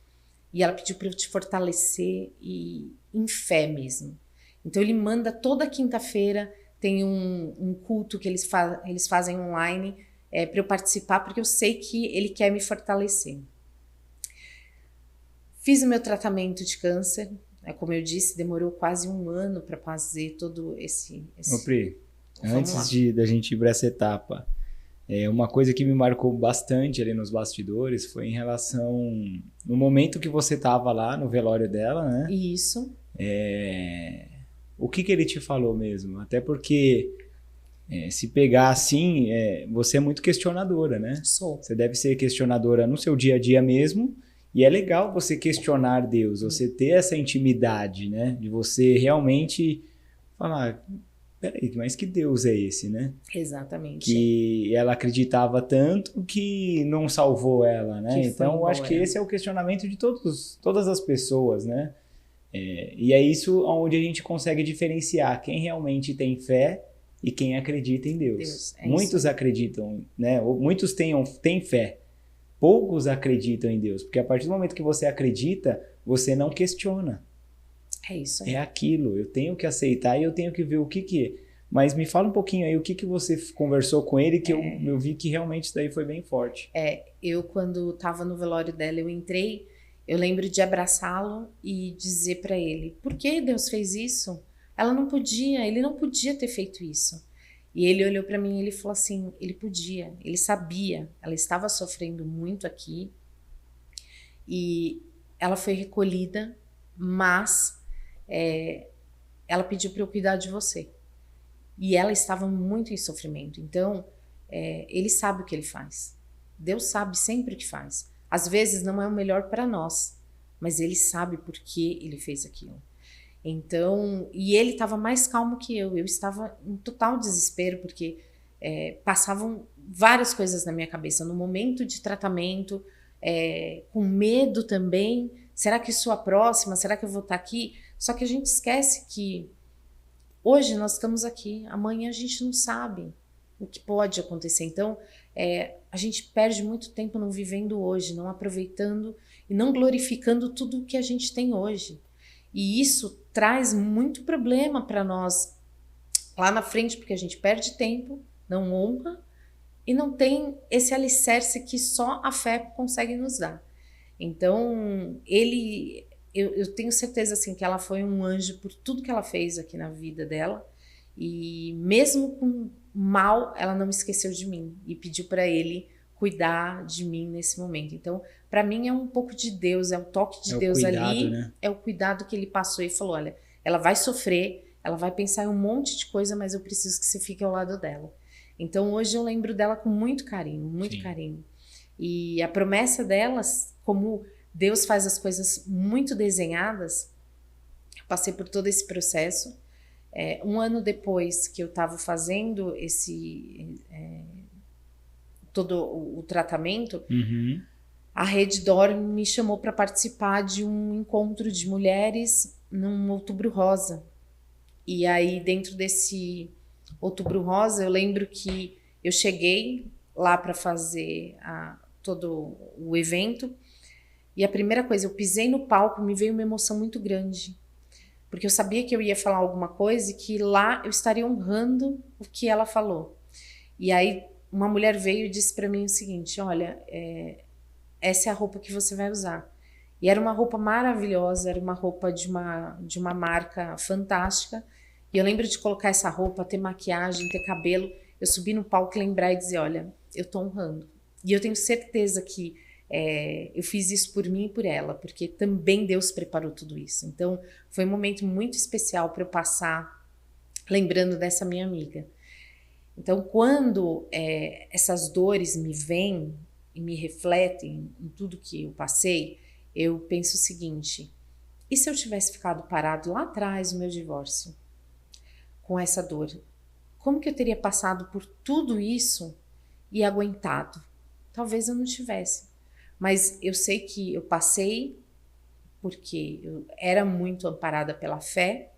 E ela pediu para eu te fortalecer e em fé mesmo. Então ele manda toda quinta-feira, tem um culto que eles fazem online para eu participar, porque eu sei que ele quer me fortalecer. Fiz o meu tratamento de câncer, como eu disse, demorou quase 1 ano para fazer todo esse... Ô Pri, antes da gente ir para essa etapa, uma coisa que me marcou bastante ali nos bastidores foi em relação... No momento que você estava lá no velório dela, né? Isso. O que ele te falou mesmo? Até porque, se pegar assim, você é muito questionadora, né? Sou. Você deve ser questionadora no seu dia a dia mesmo. E é legal você questionar Deus, você ter essa intimidade, né? De você realmente falar, peraí, mas que Deus é esse, né? Exatamente. Que ela acreditava tanto que não salvou ela, né? Então, eu acho que esse é o questionamento de todas as pessoas, né? E é isso onde a gente consegue diferenciar quem realmente tem fé e quem acredita em Deus. Muitos acreditam, né? Muitos têm fé. Poucos acreditam em Deus, porque a partir do momento que você acredita, você não questiona. É isso aí. É aquilo, eu tenho que aceitar e eu tenho que ver o que é. Mas me fala um pouquinho aí, o que você conversou com ele, que eu vi que realmente isso daí foi bem forte. Eu quando estava no velório dela, eu entrei, eu lembro de abraçá-lo e dizer para ele, por que Deus fez isso? Ele não podia ter feito isso. E ele olhou para mim e ele falou assim, ele podia, ele sabia, ela estava sofrendo muito aqui e ela foi recolhida, mas ela pediu para eu cuidar de você. E ela estava muito em sofrimento, então ele sabe o que ele faz. Deus sabe sempre o que faz. Às vezes não é o melhor para nós, mas ele sabe por que ele fez aquilo. Então, e ele estava mais calmo que eu estava em total desespero, porque passavam várias coisas na minha cabeça, no momento de tratamento, com medo também, será que sou a próxima, será que eu vou estar aqui? Só que a gente esquece que hoje nós estamos aqui, amanhã a gente não sabe o que pode acontecer, então a gente perde muito tempo não vivendo hoje, não aproveitando e não glorificando tudo o que a gente tem hoje. E isso traz muito problema para nós lá na frente, porque a gente perde tempo, não honra e não tem esse alicerce que só a fé consegue nos dar. Então, eu tenho certeza assim, que ela foi um anjo por tudo que ela fez aqui na vida dela. E mesmo com mal, ela não esqueceu de mim e pediu para ele cuidar de mim nesse momento. Então, para mim é um pouco de Deus, é o toque de Deus cuidado, ali, né? É o cuidado que ele passou e falou, olha, ela vai sofrer, ela vai pensar em um monte de coisa, mas eu preciso que você fique ao lado dela. Então, hoje eu lembro dela com muito carinho, muito Sim. carinho. E a promessa delas, como Deus faz as coisas muito desenhadas, eu passei por todo esse processo. 1 ano depois que eu estava fazendo todo o tratamento, a Rede D'Or me chamou para participar de um encontro de mulheres num Outubro Rosa. E aí, dentro desse Outubro Rosa, eu lembro que eu cheguei lá para fazer todo o evento, e a primeira coisa, eu pisei no palco, me veio uma emoção muito grande, porque eu sabia que eu ia falar alguma coisa e que lá eu estaria honrando o que ela falou. E aí, uma mulher veio e disse para mim o seguinte, olha, essa é a roupa que você vai usar. E era uma roupa maravilhosa, era uma roupa de uma marca fantástica. E eu lembro de colocar essa roupa, ter maquiagem, ter cabelo. Eu subi no palco e lembrar e dizer, olha, eu tô honrando. E eu tenho certeza que eu fiz isso por mim e por ela, porque também Deus preparou tudo isso. Então, foi um momento muito especial para eu passar lembrando dessa minha amiga. Então, quando essas dores me vêm e me refletem em tudo que eu passei, eu penso o seguinte, E se eu tivesse ficado parado lá atrás no meu divórcio, com essa dor? Como que eu teria passado por tudo isso e aguentado? Talvez eu não tivesse. Mas eu sei que eu passei porque eu era muito amparada pela fé.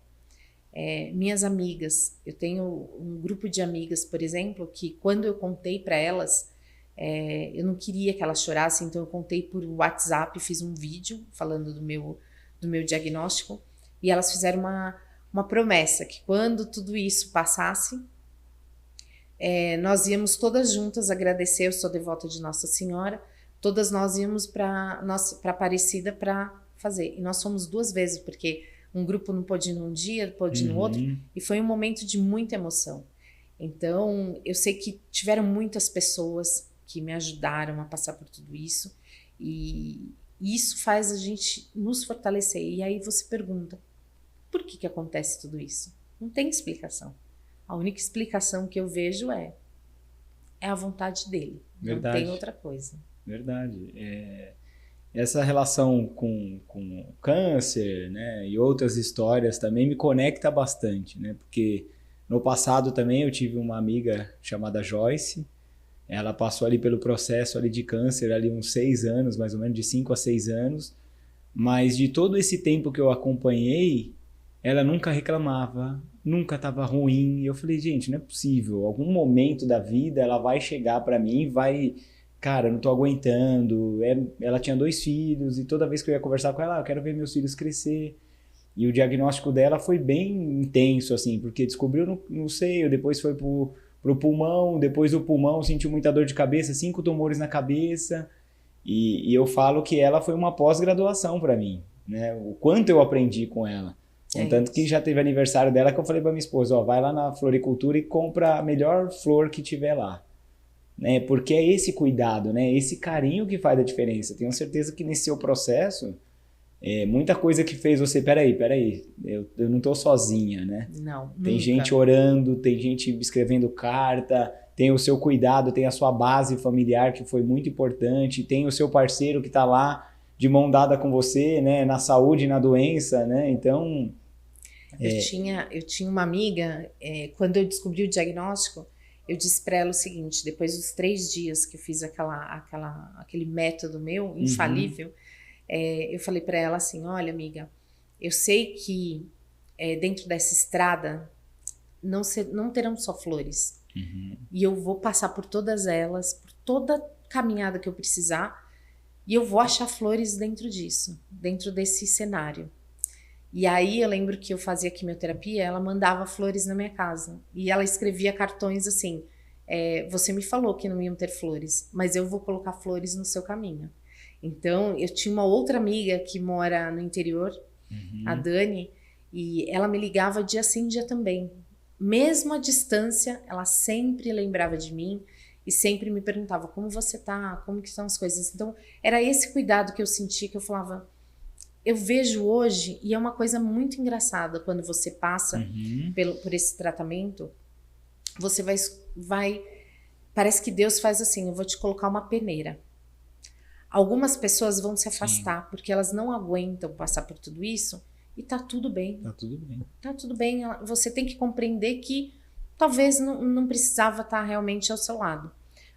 Minhas amigas, eu tenho um grupo de amigas, por exemplo, que quando eu contei para elas, eu não queria que elas chorassem, então eu contei por WhatsApp, fiz um vídeo falando do meu diagnóstico, e elas fizeram uma promessa, que quando tudo isso passasse, nós íamos todas juntas agradecer. Eu sou devota de Nossa Senhora, todas nós íamos para Aparecida para fazer, e nós fomos 2 vezes, porque um grupo não pôde ir num dia, pôde ir no outro, e foi um momento de muita emoção. Então, eu sei que tiveram muitas pessoas que me ajudaram a passar por tudo isso, e isso faz a gente nos fortalecer. E aí você pergunta, por que acontece tudo isso? Não tem explicação. A única explicação que eu vejo é a vontade dele. Verdade. Não tem outra coisa. Verdade. Essa relação com câncer, né, e outras histórias também me conecta bastante, né, porque no passado também eu tive uma amiga chamada Joyce. Ela passou ali pelo processo ali de câncer ali uns 6 anos, mais ou menos, de 5 a 6 anos, mas de todo esse tempo que eu acompanhei, ela nunca reclamava, nunca estava ruim. E eu falei, gente, não é possível, algum momento da vida ela vai chegar para mim e vai... Cara, eu não tô aguentando. Ela tinha 2 filhos e toda vez que eu ia conversar com ela, eu quero ver meus filhos crescer. E o diagnóstico dela foi bem intenso, assim, porque descobriu no seio, depois foi pro pulmão, depois do pulmão sentiu muita dor de cabeça, 5 tumores na cabeça. E eu falo que ela foi uma pós-graduação para mim, né? O quanto eu aprendi com ela. Contanto que já teve aniversário dela que eu falei pra minha esposa, ó, vai lá na floricultura e compra a melhor flor que tiver lá. Né? Porque é esse cuidado, né? Esse carinho que faz a diferença. Tenho certeza que nesse seu processo, muita coisa que fez você, peraí, eu não tô sozinha, né? Não, tem nunca. gente orando, tem gente escrevendo carta, tem o seu cuidado, tem a sua base familiar que foi muito importante, tem o seu parceiro que tá lá de mão dada com você, né? Na saúde e na doença, né? Então... Eu tinha uma amiga, quando eu descobri o diagnóstico, eu disse para ela o seguinte, depois dos 3 dias que eu fiz aquele método meu, infalível, eu falei para ela assim, olha amiga, eu sei que dentro dessa estrada não terão só flores, e eu vou passar por todas elas, por toda caminhada que eu precisar, e eu vou achar flores dentro disso, dentro desse cenário. E aí eu lembro que eu fazia quimioterapia, ela mandava flores na minha casa. E ela escrevia cartões assim, você me falou que não iam ter flores, mas eu vou colocar flores no seu caminho. Então, eu tinha uma outra amiga que mora no interior, a Dani, e ela me ligava dia sim, dia também. Mesmo à distância, ela sempre lembrava de mim e sempre me perguntava como você tá, como que estão as coisas. Então, era esse cuidado que eu senti, que eu falava... Eu vejo hoje, e é uma coisa muito engraçada, quando você passa por esse tratamento, você vai... Parece que Deus faz assim, eu vou te colocar uma peneira. Algumas pessoas vão se afastar, porque elas não aguentam passar por tudo isso, e tá tudo bem. Tá tudo bem. Tá tudo bem, você tem que compreender que talvez não precisava estar realmente ao seu lado.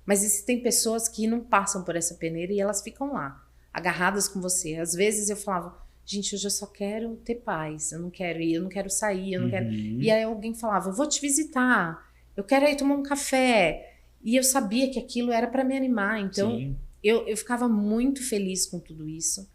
Mas existem pessoas que não passam por essa peneira e elas ficam lá, agarradas com você. Às vezes eu falava, gente, hoje eu só quero ter paz, eu não quero ir, eu não quero sair, eu não quero... E aí alguém falava, eu vou te visitar, eu quero ir tomar um café. E eu sabia que aquilo era para me animar, então eu ficava muito feliz com tudo isso,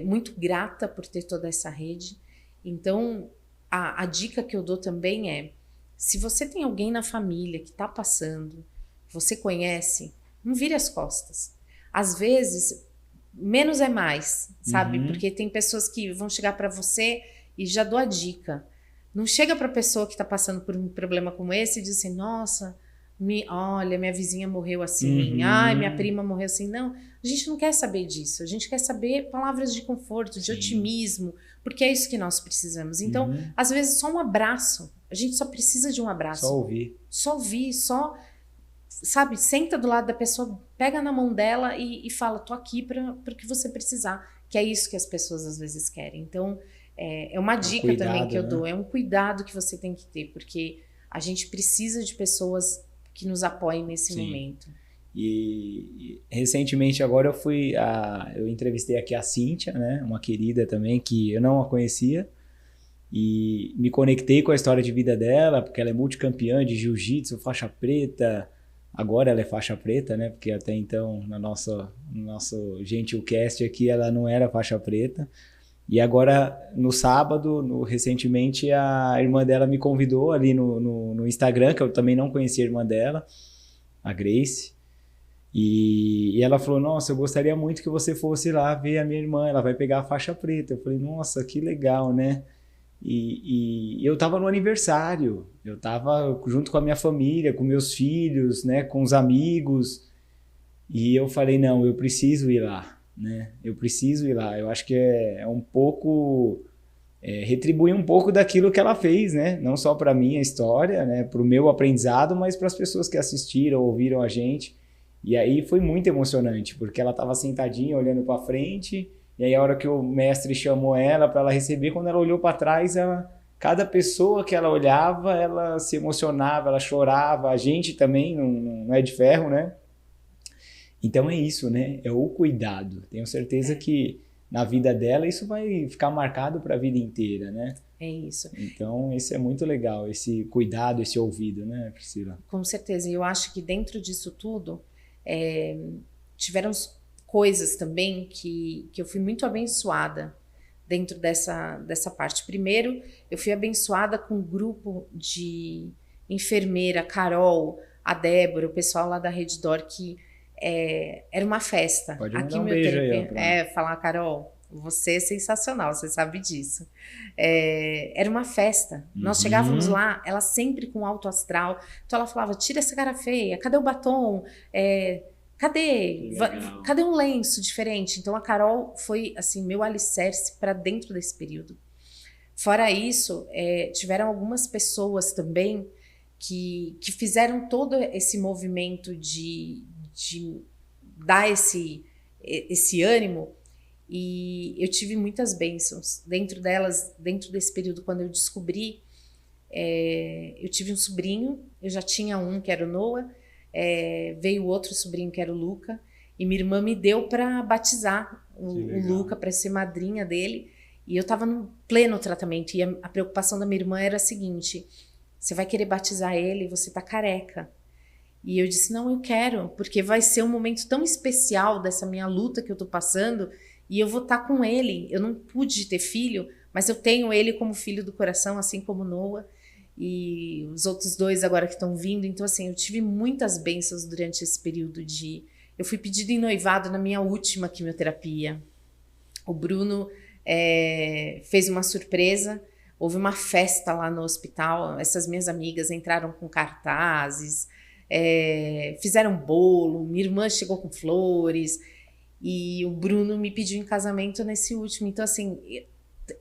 muito grata por ter toda essa rede. Então, a dica que eu dou também é, se você tem alguém na família que está passando, você conhece, não vire as costas. Às vezes... menos é mais, sabe? Porque tem pessoas que vão chegar para você e já dou a dica. Não chega para a pessoa que está passando por um problema como esse e diz assim, nossa, olha, minha vizinha morreu assim, ai, minha prima morreu assim. Não, a gente não quer saber disso. A gente quer saber palavras de conforto, de otimismo, porque é isso que nós precisamos. Então, às vezes, só um abraço. A gente só precisa de um abraço. Só ouvir. Só ouvir, sabe, senta do lado da pessoa, pega na mão dela e fala, tô aqui para o que você precisar. que é isso que as pessoas às vezes querem. Então, é uma dica cuidado, também que eu né? dou, é um cuidado que você tem que ter, porque a gente precisa de pessoas que nos apoiem nesse Sim. momento. E recentemente agora eu entrevistei aqui a Cíntia, né? Uma querida também, que eu não a conhecia, e me conectei com a história de vida dela, porque ela é multicampeã de jiu-jitsu, faixa preta. Agora ela é faixa preta, né? Porque até então, no nosso Gentilcast aqui, ela não era faixa preta. E agora, no sábado, recentemente, a irmã dela me convidou ali no Instagram, que eu também não conhecia a irmã dela, a Grace. E ela falou, nossa, eu gostaria muito que você fosse lá ver a minha irmã, ela vai pegar a faixa preta. Eu falei, nossa, que legal, né? E eu tava no aniversário, eu tava junto com a minha família, com meus filhos, né, com os amigos, e eu falei, não, eu preciso ir lá, né? Eu preciso ir lá. Eu acho que é um pouco... retribuir um pouco daquilo que ela fez, né? Não só para minha história, né? Para o meu aprendizado, mas para as pessoas que assistiram, ouviram a gente. E aí foi muito emocionante, porque ela estava sentadinha, olhando para frente, e aí a hora que o mestre chamou ela para ela receber, quando ela olhou para trás, cada pessoa que ela olhava, ela se emocionava, ela chorava, a gente também não é de ferro, né? Então é isso, né? É o cuidado. Tenho certeza que na vida dela isso vai ficar marcado para a vida inteira, né? É isso. Então isso é muito legal, esse cuidado, esse ouvido, né, Priscila? Com certeza. E eu acho que dentro disso tudo, tiveram coisas também que eu fui muito abençoada dentro dessa parte. Primeiro, eu fui abençoada com um grupo de enfermeira, Carol, a Débora, o pessoal lá da Redditor, que era uma festa. Pode mandar um beijo aí. Falar, Carol, você é sensacional, você sabe disso. Era uma festa. Nós chegávamos lá, ela sempre com alto astral. Então ela falava, tira essa cara feia, cadê o batom? Cadê um lenço diferente? Então a Carol foi assim meu alicerce para dentro desse período. Fora isso, tiveram algumas pessoas também que fizeram todo esse movimento de dar esse ânimo, e eu tive muitas bênçãos. Dentro delas, dentro desse período, quando eu descobri, eu tive um sobrinho, eu já tinha um que era o Noah, veio outro sobrinho que era o Luca, e minha irmã me deu para batizar o Luca, para ser madrinha dele, e eu estava no pleno tratamento, e a preocupação da minha irmã era a seguinte: você vai querer batizar ele, você tá careca. E eu disse, não, eu quero, porque vai ser um momento tão especial dessa minha luta que eu tô passando, e eu vou estar com ele. Eu não pude ter filho, mas eu tenho ele como filho do coração, assim como Noah, e os outros dois agora que estão vindo. Então, assim, eu tive muitas bênçãos durante esse período eu fui pedida em noivado na minha última quimioterapia. O Bruno fez uma surpresa, houve uma festa lá no hospital, essas minhas amigas entraram com cartazes, fizeram bolo, minha irmã chegou com flores, e o Bruno me pediu em casamento nesse último. Então, assim,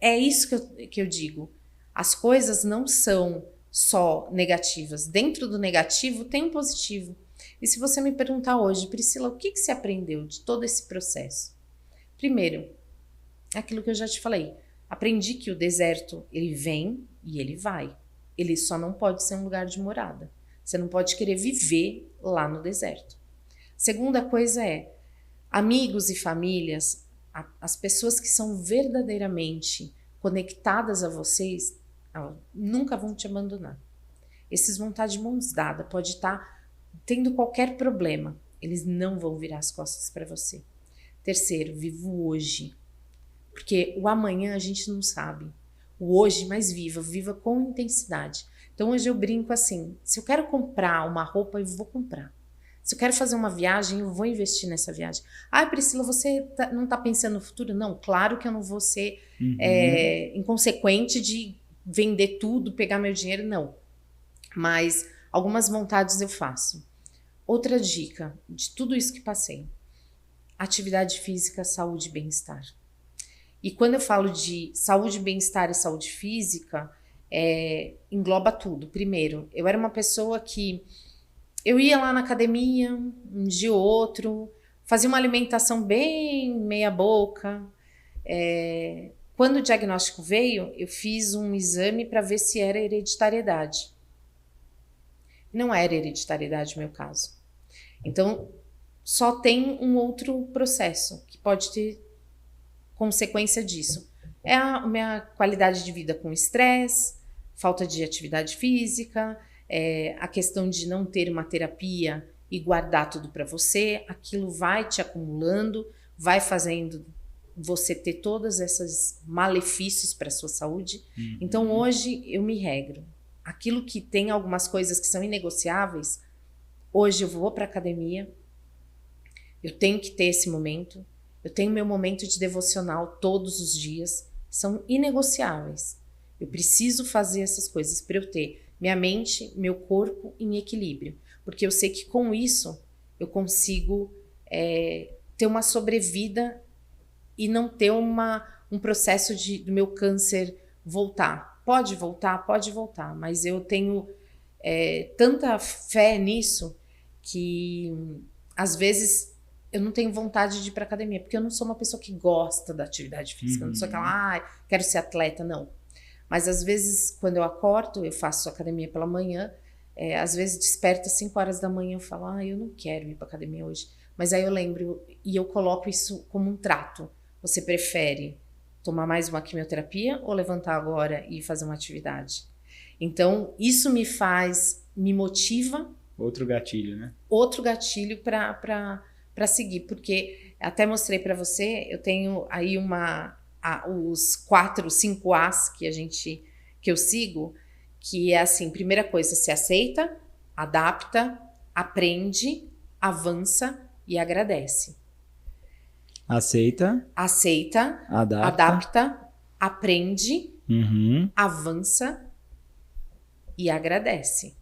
é isso que eu digo. As coisas não são só negativas. Dentro do negativo tem um positivo. E se você me perguntar hoje, Priscila, o que você aprendeu de todo esse processo? Primeiro, aquilo que eu já te falei. Aprendi que o deserto, ele vem e ele vai. Ele só não pode ser um lugar de morada. Você não pode querer viver lá no deserto. Segunda coisa amigos e famílias, as pessoas que são verdadeiramente conectadas a vocês, nunca vão te abandonar. Esses vão estar de mãos dadas, pode estar tendo qualquer problema, eles não vão virar as costas para você. Terceiro, viva o hoje, porque o amanhã a gente não sabe. O hoje, mais viva com intensidade. Então hoje eu brinco assim, se eu quero comprar uma roupa, eu vou comprar. Se eu quero fazer uma viagem, eu vou investir nessa viagem. Priscila, você não está pensando no futuro? Não, claro que eu não vou ser inconsequente de vender tudo, pegar meu dinheiro, não. Mas algumas vontades eu faço. Outra dica de tudo isso que passei: atividade física, saúde e bem-estar. E quando eu falo de saúde, bem-estar e saúde física, engloba tudo. Primeiro, eu era uma pessoa que eu ia lá na academia um dia ou outro, fazia uma alimentação bem meia boca, Quando o diagnóstico veio, eu fiz um exame para ver se era hereditariedade. Não era hereditariedade no meu caso. Então, só tem um outro processo que pode ter consequência disso. É a minha qualidade de vida com estresse, falta de atividade física, a questão de não ter uma terapia e guardar tudo para você, aquilo vai te acumulando, vai fazendo você ter todos esses malefícios para a sua saúde. Então, hoje, eu me regro. Aquilo que tem algumas coisas que são inegociáveis, hoje eu vou para a academia, eu tenho que ter esse momento, eu tenho meu momento de devocional todos os dias, são inegociáveis. Eu preciso fazer essas coisas para eu ter minha mente, meu corpo em equilíbrio, porque eu sei que com isso eu consigo ter uma sobrevida e não ter um processo do meu câncer voltar. Pode voltar, mas eu tenho tanta fé nisso que às vezes eu não tenho vontade de ir para academia, porque eu não sou uma pessoa que gosta da atividade física, eu não sou aquela, quero ser atleta, não. Mas às vezes, quando eu acordo, eu faço academia pela manhã, às vezes desperta às 5 horas da manhã, eu falo, eu não quero ir para academia hoje. Mas aí eu lembro e eu coloco isso como um trato. Você prefere tomar mais uma quimioterapia ou levantar agora e fazer uma atividade? Então, isso me motiva. Outro gatilho, né? Outro gatilho para seguir, porque até mostrei para você, eu tenho aí os 4, 5 As que eu sigo, que é assim, primeira coisa, se aceita, adapta, aprende, avança e agradece. Aceita, adapta, aprende, avança e agradece.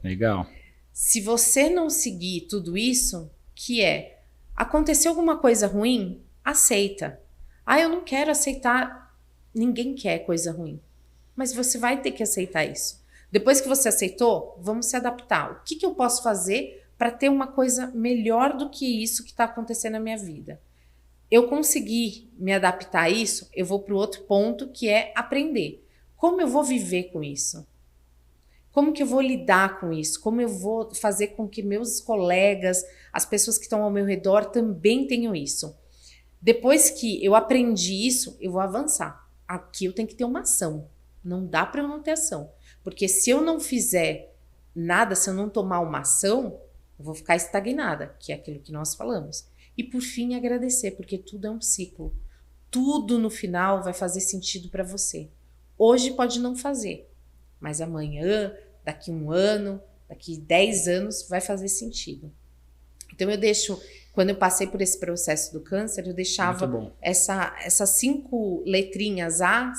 Legal. Se você não seguir tudo isso, aconteceu alguma coisa ruim, aceita. Eu não quero aceitar, ninguém quer coisa ruim, mas você vai ter que aceitar isso. Depois que você aceitou, vamos se adaptar. O que eu posso fazer para ter uma coisa melhor do que isso que está acontecendo na minha vida? Eu consegui me adaptar a isso, eu vou para o outro ponto, que é aprender. Como eu vou viver com isso? Como que eu vou lidar com isso? Como eu vou fazer com que meus colegas, as pessoas que estão ao meu redor também tenham isso? Depois que eu aprendi isso, eu vou avançar. Aqui eu tenho que ter uma ação. Não dá para eu não ter ação. Porque se eu não fizer nada, se eu não tomar uma ação, eu vou ficar estagnada, que é aquilo que nós falamos. E por fim, agradecer, porque tudo é um ciclo. Tudo no final vai fazer sentido para você. Hoje pode não fazer, mas amanhã, daqui 1 ano, daqui 10 anos, vai fazer sentido. Então quando eu passei por esse processo do câncer, eu deixava essas 5 letrinhas A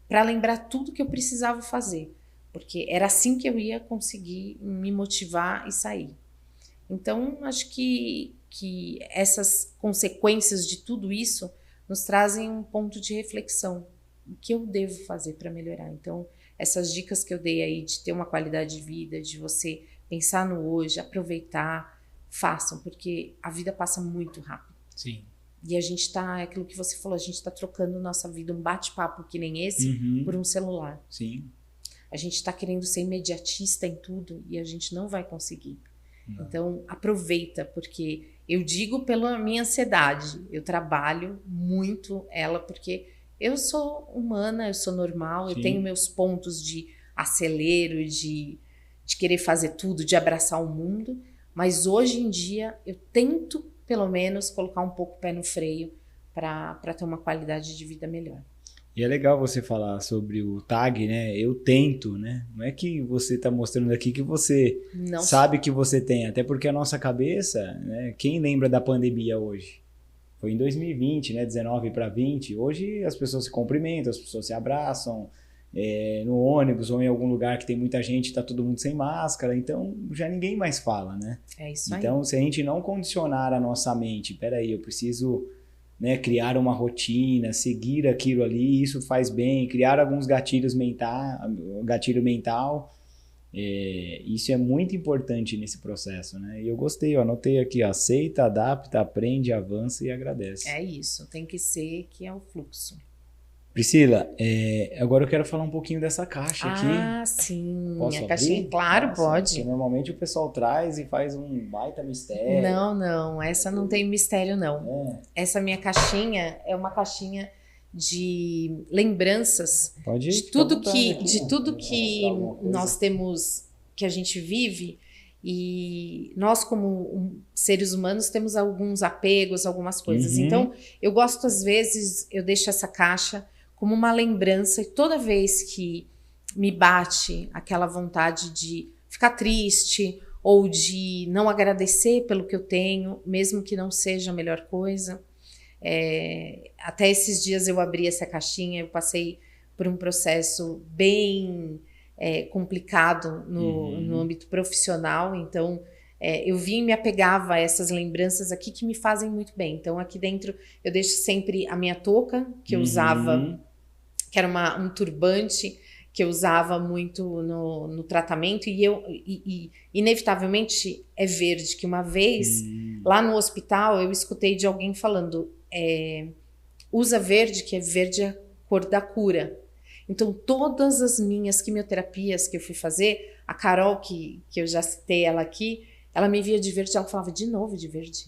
para lembrar tudo que eu precisava fazer, porque era assim que eu ia conseguir me motivar e sair. Então, acho que essas consequências de tudo isso nos trazem um ponto de reflexão. O que eu devo fazer para melhorar? Então, essas dicas que eu dei aí de ter uma qualidade de vida, de você pensar no hoje, aproveitar, façam, porque a vida passa muito rápido. Sim. E a gente tá, é aquilo que você falou, a gente tá trocando nossa vida, um bate-papo que nem esse, por um celular. Sim. A gente tá querendo ser imediatista em tudo e a gente não vai conseguir. Então, aproveita, porque eu digo pela minha ansiedade, eu trabalho muito ela, porque eu sou humana, eu sou normal, eu tenho meus pontos de acelero, de querer fazer tudo, de abraçar o mundo, mas hoje em dia eu tento, pelo menos, colocar um pouco o pé no freio para ter uma qualidade de vida melhor. E é legal você falar sobre o tag, né? Eu tento, né? Não é que você está mostrando aqui que você não sabe que você tem, até porque a nossa cabeça, né? Quem lembra da pandemia hoje? Foi em 2020, né? 19 para 20. Hoje as pessoas se cumprimentam, as pessoas se abraçam, no ônibus ou em algum lugar que tem muita gente, está todo mundo sem máscara, então já ninguém mais fala, né? É isso aí. Então, se a gente não condicionar a nossa mente, peraí, eu preciso... né, criar uma rotina, seguir aquilo ali, isso faz bem, criar alguns gatilho mental, Isso é muito importante nesse processo, né? E eu gostei, eu anotei aqui, ó, aceita, adapta, aprende, avança e agradece. É isso, tem que ser que é o fluxo. Priscila, agora eu quero falar um pouquinho dessa caixa aqui. Ah, sim. Posso A abrir? caixinha, claro, Nossa, pode. porque normalmente o pessoal traz e faz um baita mistério. Não, essa não tem mistério, não. Essa minha caixinha é uma caixinha de lembranças Pode ir, de tudo que nós temos, que a gente vive, e nós como seres humanos temos alguns apegos, algumas coisas. Então, eu gosto, às vezes, eu deixo essa caixa como uma lembrança, e toda vez que me bate aquela vontade de ficar triste ou de não agradecer pelo que eu tenho, mesmo que não seja a melhor coisa. Até esses dias eu abri essa caixinha, eu passei por um processo bem complicado no âmbito profissional, então eu vim e me apegava a essas lembranças aqui que me fazem muito bem. Então aqui dentro eu deixo sempre a minha touca, que eu usava, que era um turbante, que eu usava muito no tratamento, e inevitavelmente é verde, que uma vez lá no hospital eu escutei de alguém falando, usa verde, que é verde a cor da cura. Então todas as minhas quimioterapias que eu fui fazer, a Carol, que eu já citei ela aqui, ela me via de verde, ela falava de novo de verde,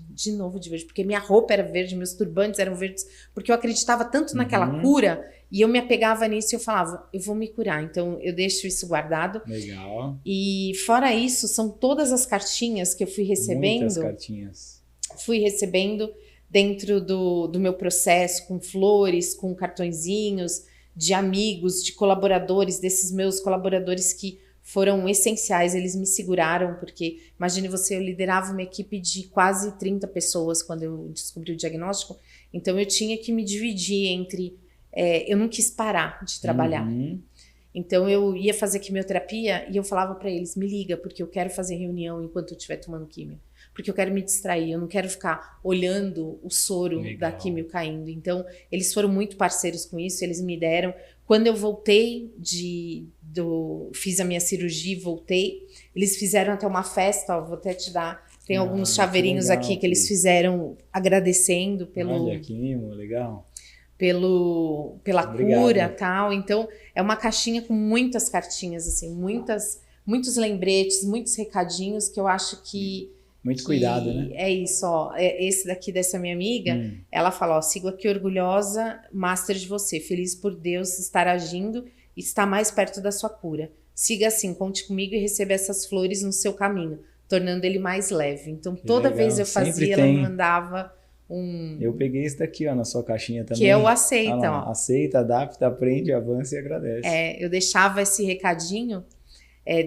porque minha roupa era verde, meus turbantes eram verdes, porque eu acreditava tanto naquela cura, e eu me apegava nisso e eu falava, eu vou me curar, então eu deixo isso guardado. Legal. E fora isso, são todas as cartinhas que eu fui recebendo. Muitas cartinhas. Fui recebendo dentro do meu processo, com flores, com cartõezinhos, de amigos, de colaboradores, desses meus colaboradores que foram essenciais, eles me seguraram, porque imagine você, eu liderava uma equipe de quase 30 pessoas quando eu descobri o diagnóstico, então eu tinha que me dividir entre, eu não quis parar de trabalhar, então eu ia fazer quimioterapia e eu falava para eles, me liga, porque eu quero fazer reunião enquanto eu estiver tomando quimio, porque eu quero me distrair, eu não quero ficar olhando o soro da quimio caindo, então eles foram muito parceiros com isso, eles me deram. Quando eu voltei fiz a minha cirurgia e voltei, eles fizeram até uma festa, ó, vou até te dar, tem alguns chaveirinhos legal, aqui que eles fizeram agradecendo pelo... Olha que mimo, legal. Pela cura e tal, então é uma caixinha com muitas cartinhas, assim, muitos lembretes, muitos recadinhos que eu acho que... Muito cuidado, né? É isso, ó. Esse daqui dessa minha amiga, ela fala, ó, sigo aqui orgulhosa, master de você, feliz por Deus estar agindo e estar mais perto da sua cura. Siga assim, conte comigo e receba essas flores no seu caminho, tornando ele mais leve. Então, toda vez eu fazia, ela me mandava Eu peguei esse daqui, ó, na sua caixinha também. Que é o aceita, ó. Aceita, adapta, aprende, avança e agradece. Eu deixava esse recadinho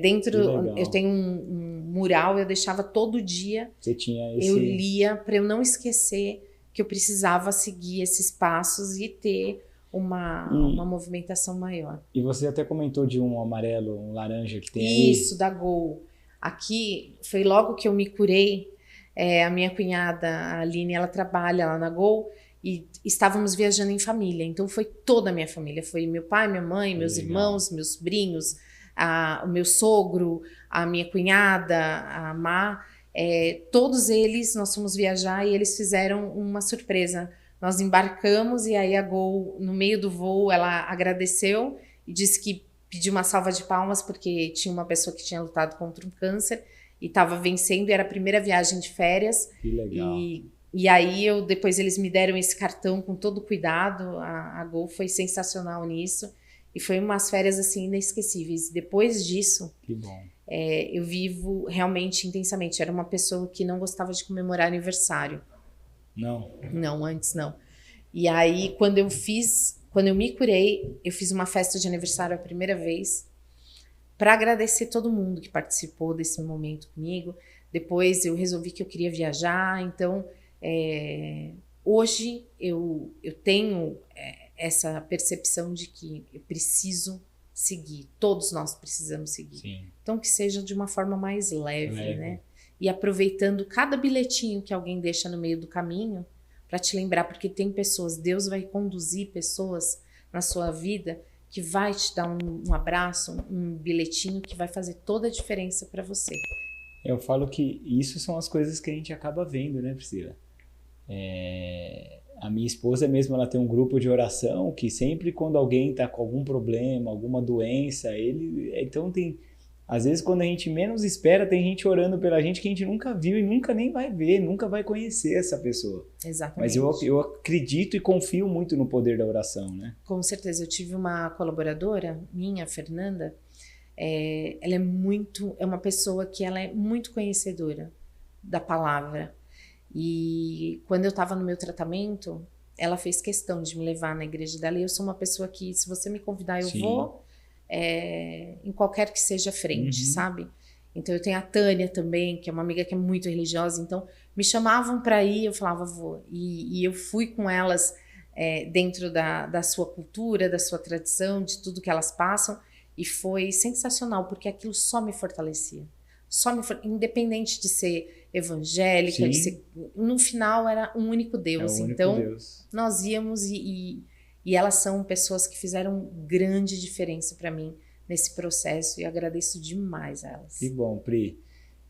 dentro, eu tenho um mural, eu deixava todo dia. Você tinha esse... Eu lia para eu não esquecer que eu precisava seguir esses passos e ter uma movimentação maior. E você até comentou de um amarelo, um laranja que tem aí. Isso, da Gol. Aqui, foi logo que eu me curei, a minha cunhada, a Aline, ela trabalha lá na Gol, e estávamos viajando em família. Então foi toda a minha família, foi meu pai, minha mãe, meus irmãos, meus sobrinhos, o meu sogro, a minha cunhada, a Má, todos eles, nós fomos viajar e eles fizeram uma surpresa. Nós embarcamos e aí a Gol, no meio do voo, ela agradeceu e disse que pediu uma salva de palmas porque tinha uma pessoa que tinha lutado contra um câncer e estava vencendo, e era a primeira viagem de férias. Que legal. E aí depois eles me deram esse cartão com todo cuidado, a Gol foi sensacional nisso. E foi umas férias, assim, inesquecíveis. Depois disso, que bom. Eu vivo realmente intensamente. Era uma pessoa que não gostava de comemorar aniversário. Não? Não, antes não. E aí, quando eu me curei, eu fiz uma festa de aniversário a primeira vez para agradecer todo mundo que participou desse momento comigo. Depois eu resolvi que eu queria viajar. Então, hoje eu tenho... essa percepção de que eu preciso seguir, todos nós precisamos seguir. Sim. Então que seja de uma forma mais leve, né? E aproveitando cada bilhetinho que alguém deixa no meio do caminho para te lembrar, porque tem pessoas, Deus vai conduzir pessoas na sua vida que vai te dar um abraço, um bilhetinho que vai fazer toda a diferença para você. Eu falo que isso são as coisas que a gente acaba vendo, né, Priscila? A minha esposa mesmo, ela tem um grupo de oração que sempre quando alguém está com algum problema, alguma doença, então às vezes quando a gente menos espera, tem gente orando pela gente que a gente nunca viu e nunca nem vai ver, nunca vai conhecer essa pessoa. Exatamente. Mas eu acredito e confio muito no poder da oração, né? Com certeza. Eu tive uma colaboradora minha, a Fernanda, ela é uma pessoa que ela é muito conhecedora da palavra. E quando eu estava no meu tratamento, ela fez questão de me levar na igreja dela. E eu sou uma pessoa que, se você me convidar, eu Sim. vou em qualquer que seja frente, sabe? Então eu tenho a Tânia também, que é uma amiga que é muito religiosa. Então me chamavam para ir, eu falava, vou. E eu fui com elas dentro da sua cultura, da sua tradição, de tudo que elas passam. E foi sensacional, porque aquilo só me fortalecia. Independente de ser evangélica, no final era um único Deus. Deus. Nós íamos e elas são pessoas que fizeram grande diferença para mim nesse processo e agradeço demais a elas. Que bom, Pri.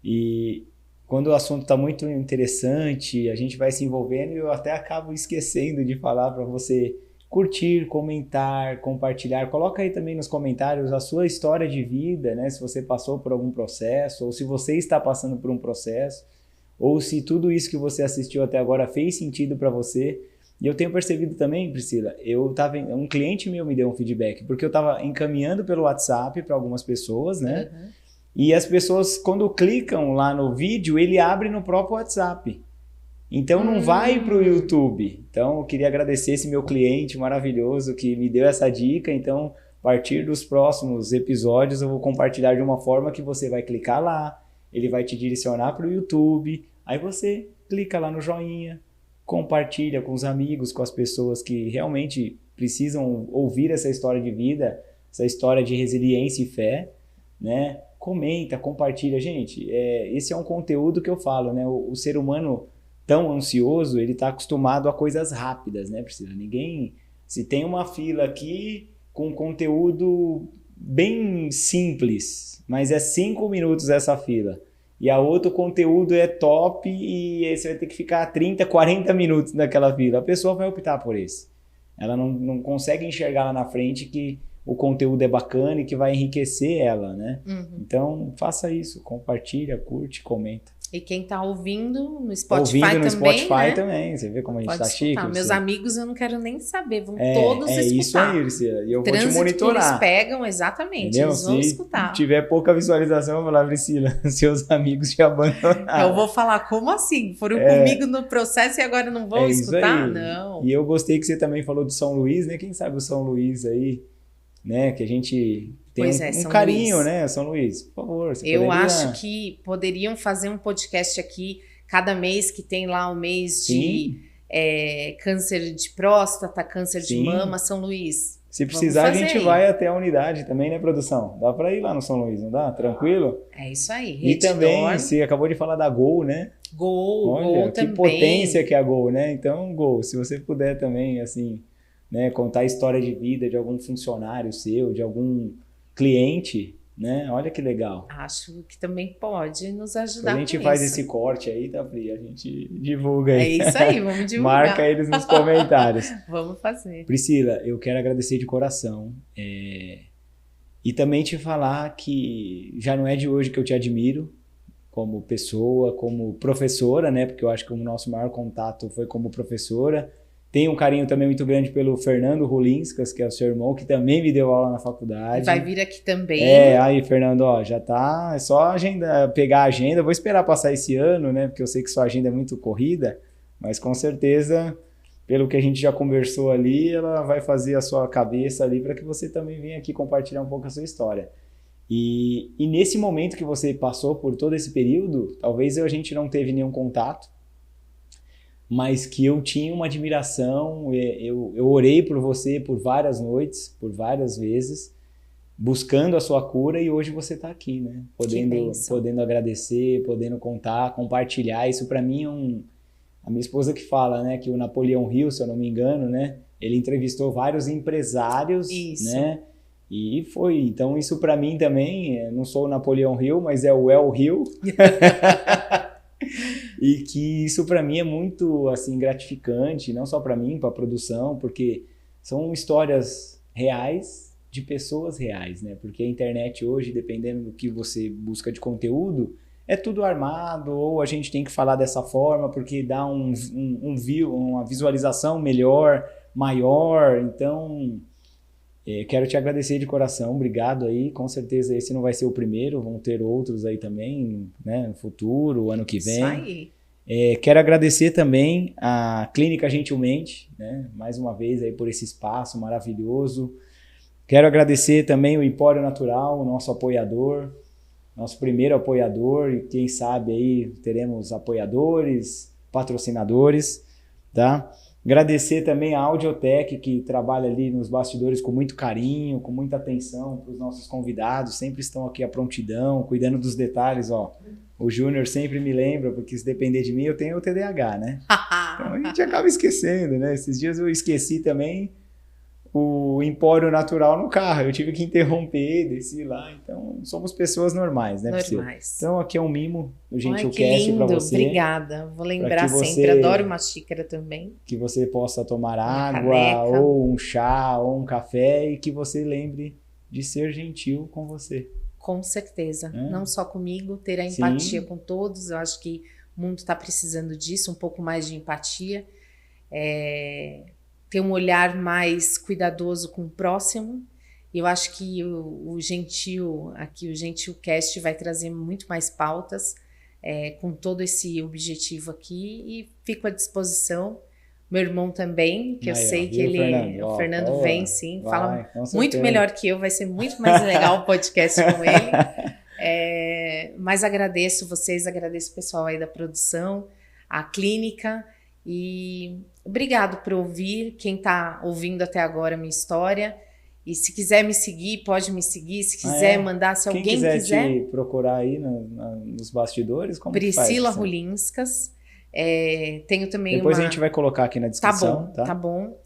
E quando o assunto está muito interessante, a gente vai se envolvendo e eu até acabo esquecendo de falar para você curtir, comentar, compartilhar. Coloca aí também nos comentários a sua história de vida, né? Se você passou por algum processo, ou se você está passando por um processo, ou se tudo isso que você assistiu até agora fez sentido para você. E eu tenho percebido também, Priscila, um cliente meu me deu um feedback, porque eu estava encaminhando pelo WhatsApp para algumas pessoas, né? Uhum. E as pessoas, quando clicam lá no vídeo, ele abre no próprio WhatsApp. Então não vai para o YouTube. Então eu queria agradecer esse meu cliente maravilhoso que me deu essa dica. Então, a partir dos próximos episódios, eu vou compartilhar de uma forma que você vai clicar lá, ele vai te direcionar para o YouTube, aí você clica lá no joinha, compartilha com os amigos, com as pessoas que realmente precisam ouvir essa história de vida, essa história de resiliência e fé, né? Comenta, compartilha. Gente, esse é um conteúdo que eu falo, né? O ser humano tão ansioso, ele está acostumado a coisas rápidas, né, Priscila? Se tem uma fila aqui com conteúdo bem simples, mas é 5 minutos essa fila, e a outro conteúdo é top e você vai ter que ficar 30, 40 minutos naquela fila, a pessoa vai optar por esse. Ela não consegue enxergar lá na frente que o conteúdo é bacana e que vai enriquecer ela, né? Uhum. Então, faça isso, compartilha, curte, comenta. E quem tá ouvindo no Spotify também, né? Spotify também, você vê como a gente tá chique. Meus amigos eu não quero nem saber, vão todos escutar. É isso aí, Priscila, e eu vou te monitorar. Eles pegam, exatamente, entendeu? Eles vão escutar. Se tiver pouca visualização, eu vou falar, Priscila, seus amigos te abandonaram. Eu vou falar, como assim? Foram comigo no processo e agora não vão escutar? Não. E eu gostei que você também falou do São Luís, né? Quem sabe o São Luís aí, né? Que a gente... Tem um carinho, Luís. Né, São Luís? Por favor, eu acho que poderiam fazer um podcast aqui, cada mês que tem lá o mês de câncer de próstata, câncer de mama, São Luís. Se precisar, a gente vai até a unidade também, né, produção? Dá para ir lá no São Luís, não dá? Tranquilo? É isso aí. E também, você acabou de falar da Gol, né? Gol que também. Potência que é a Gol, né? Então, Gol, se você puder também, assim, né, contar a história de vida de algum funcionário seu, de algum cliente, né? Olha que legal. Acho que também pode nos ajudar. A gente faz esse corte aí, tá, Pri? A gente divulga aí. É isso aí, vamos divulgar. Marca eles nos comentários. Vamos fazer. Priscila, eu quero agradecer de coração. E também te falar que já não é de hoje que eu te admiro como pessoa, como professora, né? Porque eu acho que o nosso maior contato foi como professora. Tenho um carinho também muito grande pelo Fernando Rulinskas, que é o seu irmão, que também me deu aula na faculdade. Vai vir aqui também. Aí, Fernando, ó, já tá, é só pegar a agenda. Vou esperar passar esse ano, né, porque eu sei que sua agenda é muito corrida, mas com certeza, pelo que a gente já conversou ali, ela vai fazer a sua cabeça ali para que você também venha aqui compartilhar um pouco a sua história. E nesse momento que você passou por todo esse período, talvez a gente não teve nenhum contato, mas que eu tinha uma admiração, eu orei por você por várias noites, por várias vezes, buscando a sua cura, e hoje você está aqui, né? Podendo agradecer, podendo contar, compartilhar. Isso para mim é a minha esposa que fala, né, que o Napoleão Hill, se eu não me engano, né, ele entrevistou vários empresários, né, E foi. Então, isso para mim também, não sou o Napoleão Hill, mas é o El Hill. E que isso para mim é muito assim gratificante, não só para mim, para a produção, porque são histórias reais de pessoas reais, né? Porque a internet hoje, dependendo do que você busca de conteúdo, é tudo armado, ou a gente tem que falar dessa forma porque dá uma visualização melhor, maior. Então, quero te agradecer de coração, obrigado aí. Com certeza esse não vai ser o primeiro, vão ter outros aí também, né? No futuro, ano que vem. Isso aí. Quero agradecer também a Clínica Gentilmente, né? Mais uma vez aí por esse espaço maravilhoso. Quero agradecer também o Empório Natural, o nosso apoiador, nosso primeiro apoiador, e quem sabe aí teremos apoiadores, patrocinadores, tá? Agradecer também a Audiotech, que trabalha ali nos bastidores com muito carinho, com muita atenção para os nossos convidados, sempre estão aqui à prontidão, cuidando dos detalhes, ó. O Júnior sempre me lembra, porque se depender de mim, eu tenho o TDAH, né? Então a gente acaba esquecendo, né? Esses dias eu esqueci também o Empório Natural no carro. Eu tive que interromper, desci lá. Então, somos pessoas normais, né, Priscila? Normais. Então, aqui é um mimo do Gentilcast para você. Obrigada. Vou lembrar sempre. Adoro uma xícara também. Que você possa tomar água, ou um chá, ou um café, e que você lembre de ser gentil com você. Com certeza. Não só comigo, ter a empatia com todos. Eu acho que o mundo está precisando disso, um pouco mais de empatia. Ter um olhar mais cuidadoso com o próximo. Eu acho que o Gentilcast vai trazer muito mais pautas com todo esse objetivo aqui, e fico à disposição. Meu irmão também, que eu sei que ele... O Fernando vem, sim, fala muito melhor que eu, vai ser muito mais legal o podcast com ele. Mas agradeço vocês, agradeço o pessoal aí da produção, a clínica, e obrigado por ouvir, quem está ouvindo até agora a minha história. E se quiser me seguir, pode me seguir. Se quiser mandar, se alguém quiser te procurar aí nos bastidores, como Priscila Rulinskas. Tenho também Depois a gente vai colocar aqui na descrição. Tá bom.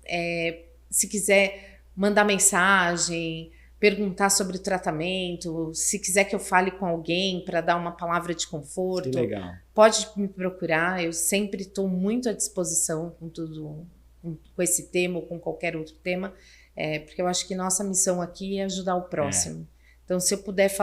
Se quiser mandar mensagem, perguntar sobre o tratamento, se quiser que eu fale com alguém para dar uma palavra de conforto, que legal. Pode me procurar. Eu sempre estou muito à disposição com tudo, com esse tema ou com qualquer outro tema, porque eu acho que nossa missão aqui é ajudar o próximo. Então, se eu puder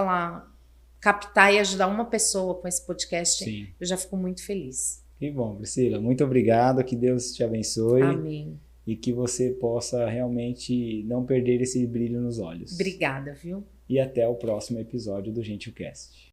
captar e ajudar uma pessoa com esse podcast, eu já fico muito feliz. Que bom, Priscila. Muito obrigado. Que Deus te abençoe. Amém. E que você possa realmente não perder esse brilho nos olhos. Obrigada, viu? E até o próximo episódio do Gentilcast.